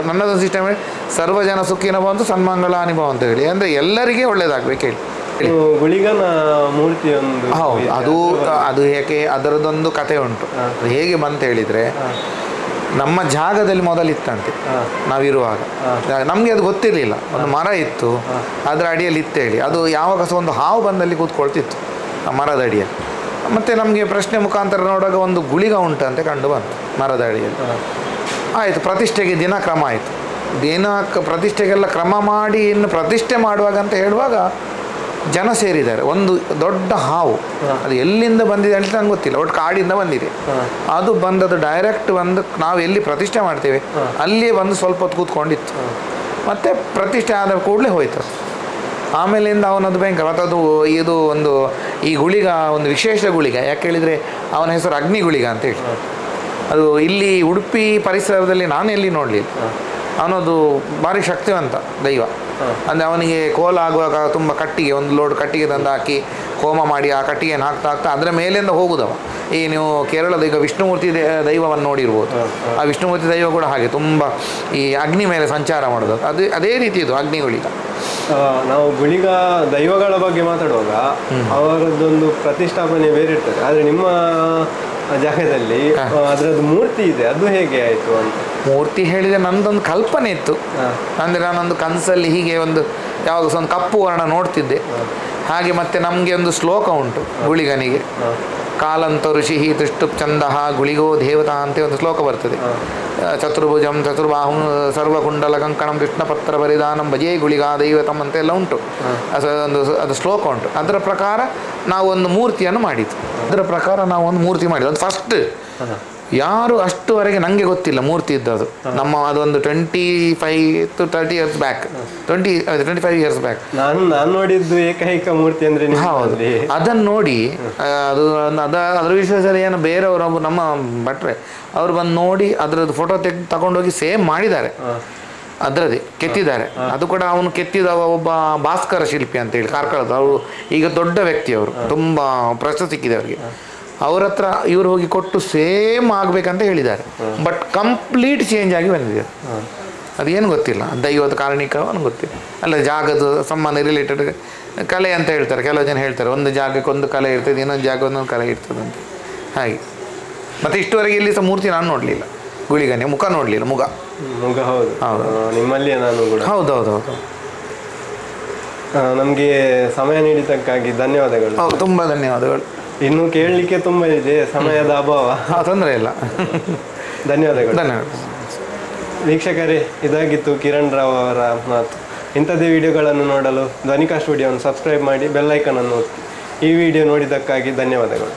ನನ್ನದೊಂದು ಸಿಸ್ಟಮ್ ಹೇಳಿ, ಸರ್ವಜನ ಸುಖಿನ ಬಂತು ಸನ್ಮಂಗಳ ಅನುಭವ ಅಂತ ಹೇಳಿ. ಅಂದರೆ ಎಲ್ಲರಿಗೆ ಒಳ್ಳೇದಾಗಬೇಕು ಹೇಳಿ. ಗುಳಿಗನ ಮೂರ್ತಿ ಒಂದು ಹೌದು, ಅದು ಏಕೆ ಅದರದ್ದೊಂದು ಕಥೆ ಉಂಟು. ಅದು ಹೇಗೆ ಬಂತ ಹೇಳಿದರೆ, ನಮ್ಮ ಜಾಗದಲ್ಲಿ ಮೊದಲಿತ್ತಂತೆ ನಾವಿರುವಾಗ. ನಮಗೆ ಅದು ಗೊತ್ತಿರಲಿಲ್ಲ. ಒಂದು ಮರ ಇತ್ತು, ಅದರ ಅಡಿಯಲ್ಲಿ ಇತ್ತೇಳಿ. ಅದು ಯಾವಾಗ ಸಹ ಒಂದು ಹಾವು ಬಂದಲ್ಲಿ ಕೂತ್ಕೊಳ್ತಿತ್ತು ಆ ಮರದ ಅಡಿಯಲ್ಲಿ. ಮತ್ತು ನಮಗೆ ಪ್ರಶ್ನೆ ಮುಖಾಂತರ ನೋಡುವಾಗ ಒಂದು ಗುಳಿಗ ಉಂಟಂತೆ ಕಂಡು ಬಂತು ಮರದ ಅಡಿಯಲ್ಲಿ. ಆಯಿತು, ಪ್ರತಿಷ್ಠೆಗೆ ದಿನ ಕ್ರಮ ಆಯಿತು. ಪ್ರತಿಷ್ಠೆಗೆಲ್ಲ ಕ್ರಮ ಮಾಡಿ ಇನ್ನು ಪ್ರತಿಷ್ಠೆ ಮಾಡುವಾಗ ಅಂತ ಹೇಳುವಾಗ ಜನ ಸೇರಿದ್ದಾರೆ. ಒಂದು ದೊಡ್ಡ ಹಾವು, ಅದು ಎಲ್ಲಿಂದ ಬಂದಿದೆ ಅಂತ ನಂಗೆ ಗೊತ್ತಿಲ್ಲ, ಒಟ್ಟು ಕಾಡಿಂದ ಬಂದಿದೆ. ಅದು ಬಂದದ್ದು ಡೈರೆಕ್ಟ್ ಬಂದು ನಾವು ಎಲ್ಲಿ ಪ್ರತಿಷ್ಠೆ ಮಾಡ್ತೇವೆ ಅಲ್ಲಿಯೇ ಬಂದು ಸ್ವಲ್ಪ ಹೊತ್ತು ಕೂತ್ಕೊಂಡಿತ್ತು. ಮತ್ತು ಪ್ರತಿಷ್ಠೆ ಆದ ಕೂಡಲೇ ಹೋಯ್ತು. ಆಮೇಲಿಂದ ಅವನದು ಭಯಂಕರ. ಮತ್ತು ಅದು ಇದು ಒಂದು ಈ ಗುಳಿಗ ಒಂದು ವಿಶೇಷ ಗುಳಿಗ. ಯಾಕೆ ಹೇಳಿದರೆ ಅವನ ಹೆಸರು ಅಗ್ನಿ ಗುಳಿಗ ಅಂತೇಳಿ. ಅದು ಇಲ್ಲಿ ಉಡುಪಿ ಪರಿಸರದಲ್ಲಿ ನಾನು ಎಲ್ಲಿ ನೋಡಲಿಲ್ಲ. ಅವನದು ಭಾರಿ ಶಕ್ತಿವಂತ ದೈವ. ಅಂದರೆ ಅವನಿಗೆ ಕೋಲ ಆಗುವಾಗ ತುಂಬ ಕಟ್ಟಿಗೆ, ಒಂದು ಲೋಡ್ ಕಟ್ಟಿಗೆ ತಂದು ಹಾಕಿ ಹೋಮ ಮಾಡಿ ಆ ಕಟ್ಟಿಗೆಯನ್ನು ಹಾಕ್ತಾ ಹಾಕ್ತಾ ಅದರ ಮೇಲಿಂದ ಹೋಗುದವ. ಈ ನೀವು ಕೇರಳದ ಈಗ ವಿಷ್ಣುಮೂರ್ತಿ ದೈವವನ್ನು ನೋಡಿರ್ಬೋದು. ಆ ವಿಷ್ಣುಮೂರ್ತಿ ದೈವ ಕೂಡ ಹಾಗೆ ತುಂಬ ಈ ಅಗ್ನಿ ಮೇಲೆ ಸಂಚಾರ ಮಾಡೋದು. ಅದೇ ರೀತಿ ಇದು ಅಗ್ನಿಗುಳಿಗ. ನಾವು ಗುಳಿಗ ದೈವಗಳ ಬಗ್ಗೆ ಮಾತಾಡುವಾಗ ಅವರದ್ದೊಂದು ಪ್ರತಿಷ್ಠಾಪನೆ ಬೇರೆ ಇರ್ತದೆ. ಆದರೆ ನಿಮ್ಮ ಜಾಗದಲ್ಲಿ ಅದರದ್ದು ಮೂರ್ತಿ ಇದೆ, ಅದು ಹೇಗೆ ಆಯಿತು ಅಂತ? ಮೂರ್ತಿ ಹೇಳಿದರೆ ನನ್ನದೊಂದು ಕಲ್ಪನೆ ಇತ್ತು. ಅಂದರೆ ನಾನೊಂದು ಕನಸಲ್ಲಿ ಹೀಗೆ ಒಂದು ಯಾವಾಗ ಸಹ ಒಂದು ಕಪ್ಪು ವರ್ಣ ನೋಡ್ತಿದ್ದೆ. ಹಾಗೆ ಮತ್ತೆ ನಮಗೆ ಒಂದು ಶ್ಲೋಕ ಉಂಟು ಗುಳಿಗನಿಗೆ, ಕಾಲಂತ ಋಷಿ ತಿಷ್ಟು ಚಂದಃ ಗುಳಿಗೋ ದೇವತಾ ಅಂತ ಒಂದು ಶ್ಲೋಕ ಬರ್ತದೆ. ಚತುರ್ಭುಜಂ ಚತುರ್ಬಾಹುಂ ಸರ್ವಕುಂಡಲ ಕಂಕಣಂ ಕೃಷ್ಣಪತ್ರ ಬರಿದಾನಂ ಭಜೇ ಗುಳಿಗಾ ದೈವತಂ ಅಂತೆಲ್ಲ ಉಂಟು. ಅದು ಶ್ಲೋಕ ಉಂಟು. ಅದರ ಪ್ರಕಾರ ನಾವು ಒಂದು ಮೂರ್ತಿಯನ್ನು ಮಾಡಿದ್ದು. ಅದು ಫಸ್ಟ್ ಯಾರು ಅಷ್ಟುವರೆಗೆ ನನಗೆ ಗೊತ್ತಿಲ್ಲ ಮೂರ್ತಿ ಇದ್ದದು. ನಮ್ಮ ಅದೊಂದು 25 to 30 years back, 25 years back ನಾನು ನೋಡಿದ್ದು ಏಕೈಕ ಮೂರ್ತಿ ಅಂದರೆ ಹೌದು. ಅದನ್ನು ನೋಡಿ ಅದ್ರ ವಿಶ್ವಾಸದಲ್ಲಿ ಏನು ಬೇರೆಯವರು ನಮ್ಮ ಭಟ್ರೆ ಅವರು ಬಂದು ನೋಡಿ ಅದರದ್ದು ಫೋಟೋ ತಗೊಂಡೋಗಿ ಸೇಮ್ ಮಾಡಿದ್ದಾರೆ. ಅದರದೇ ಕೆತ್ತಿದ್ದಾರೆ. ಅದು ಕೂಡ ಅವನು ಕೆತ್ತಿದವ ಒಬ್ಬ ಭಾಸ್ಕರ ಶಿಲ್ಪಿ ಅಂತೇಳಿ ಕಾರ್ಕಳದ. ಅವರು ಈಗ ದೊಡ್ಡ ವ್ಯಕ್ತಿ, ಅವರು ತುಂಬ ಪ್ರಶಸ್ತಿ ಸಿಕ್ಕಿದೆ ಅವರಿಗೆ. ಅವ್ರ ಹತ್ರ ಇವರು ಹೋಗಿ ಕೊಟ್ಟು ಸೇಮ್ ಆಗಬೇಕಂತ ಹೇಳಿದ್ದಾರೆ. ಬಟ್ ಕಂಪ್ಲೀಟ್ ಚೇಂಜ್ ಆಗಿ ಬಂದಿದೆ. ಅದೇನು ಗೊತ್ತಿಲ್ಲ, ದೈವದ ಕಾರಣಿಕವನ್ನು ಗೊತ್ತಿಲ್ಲ. ಅಲ್ಲ, ಜಾಗದ ಸಂಬಂಧ ರಿಲೇಟೆಡ್ ಕಲೆ ಅಂತ ಹೇಳ್ತಾರೆ. ಕೆಲವು ಜನ ಹೇಳ್ತಾರೆ ಒಂದು ಜಾಗಕ್ಕೆ ಒಂದು ಕಲೆ ಇರ್ತದೆ, ಇನ್ನೊಂದು ಜಾಗ ಒಂದೊಂದು ಕಲೆ ಇರ್ತದೆ ಅಂತ. ಹಾಗೆ ಮತ್ತು ಇಷ್ಟುವರೆಗೆ ಇಲ್ಲಿ ಸಹ ಮೂರ್ತಿ ನಾನು ನೋಡಲಿಲ್ಲ. ಗುಳಿಗನೆ ಮುಖ ನೋಡಲಿಲ್ಲ. ಮುಖ ಹೌದು ಹೌದು ನಿಮ್ಮಲ್ಲಿಯೇ ನಾನು ಕೂಡ. ಹೌದು. ನಮಗೆ ಸಮಯ ನೀಡಿದ್ದಕ್ಕಾಗಿ ಧನ್ಯವಾದಗಳು. ತುಂಬ ಧನ್ಯವಾದಗಳು. ಇನ್ನು ಕೇಳಲಿಕ್ಕೆ ತುಂಬ ಇದೆ, ಸಮಯದ ಅಭಾವ. ತೊಂದರೆ ಇಲ್ಲ. ಧನ್ಯವಾದಗಳು. ವೀಕ್ಷಕರೇ, ಇದಾಗಿತ್ತು ಕಿರಣ್ ರಾವ್ ಅವರ ಮಾತು. ಇಂಥದ್ದೇ ವಿಡಿಯೋಗಳನ್ನು ನೋಡಲು ಧ್ವನಿಕಾ ಸ್ಟುಡಿಯೋವನ್ನು ಸಬ್ಸ್ಕ್ರೈಬ್ ಮಾಡಿ, ಬೆಲ್ ಐಕನ್ ಅನ್ನು ಒತ್ತಿ. ಈ ವಿಡಿಯೋ ನೋಡಿದ್ದಕ್ಕಾಗಿ ಧನ್ಯವಾದಗಳು.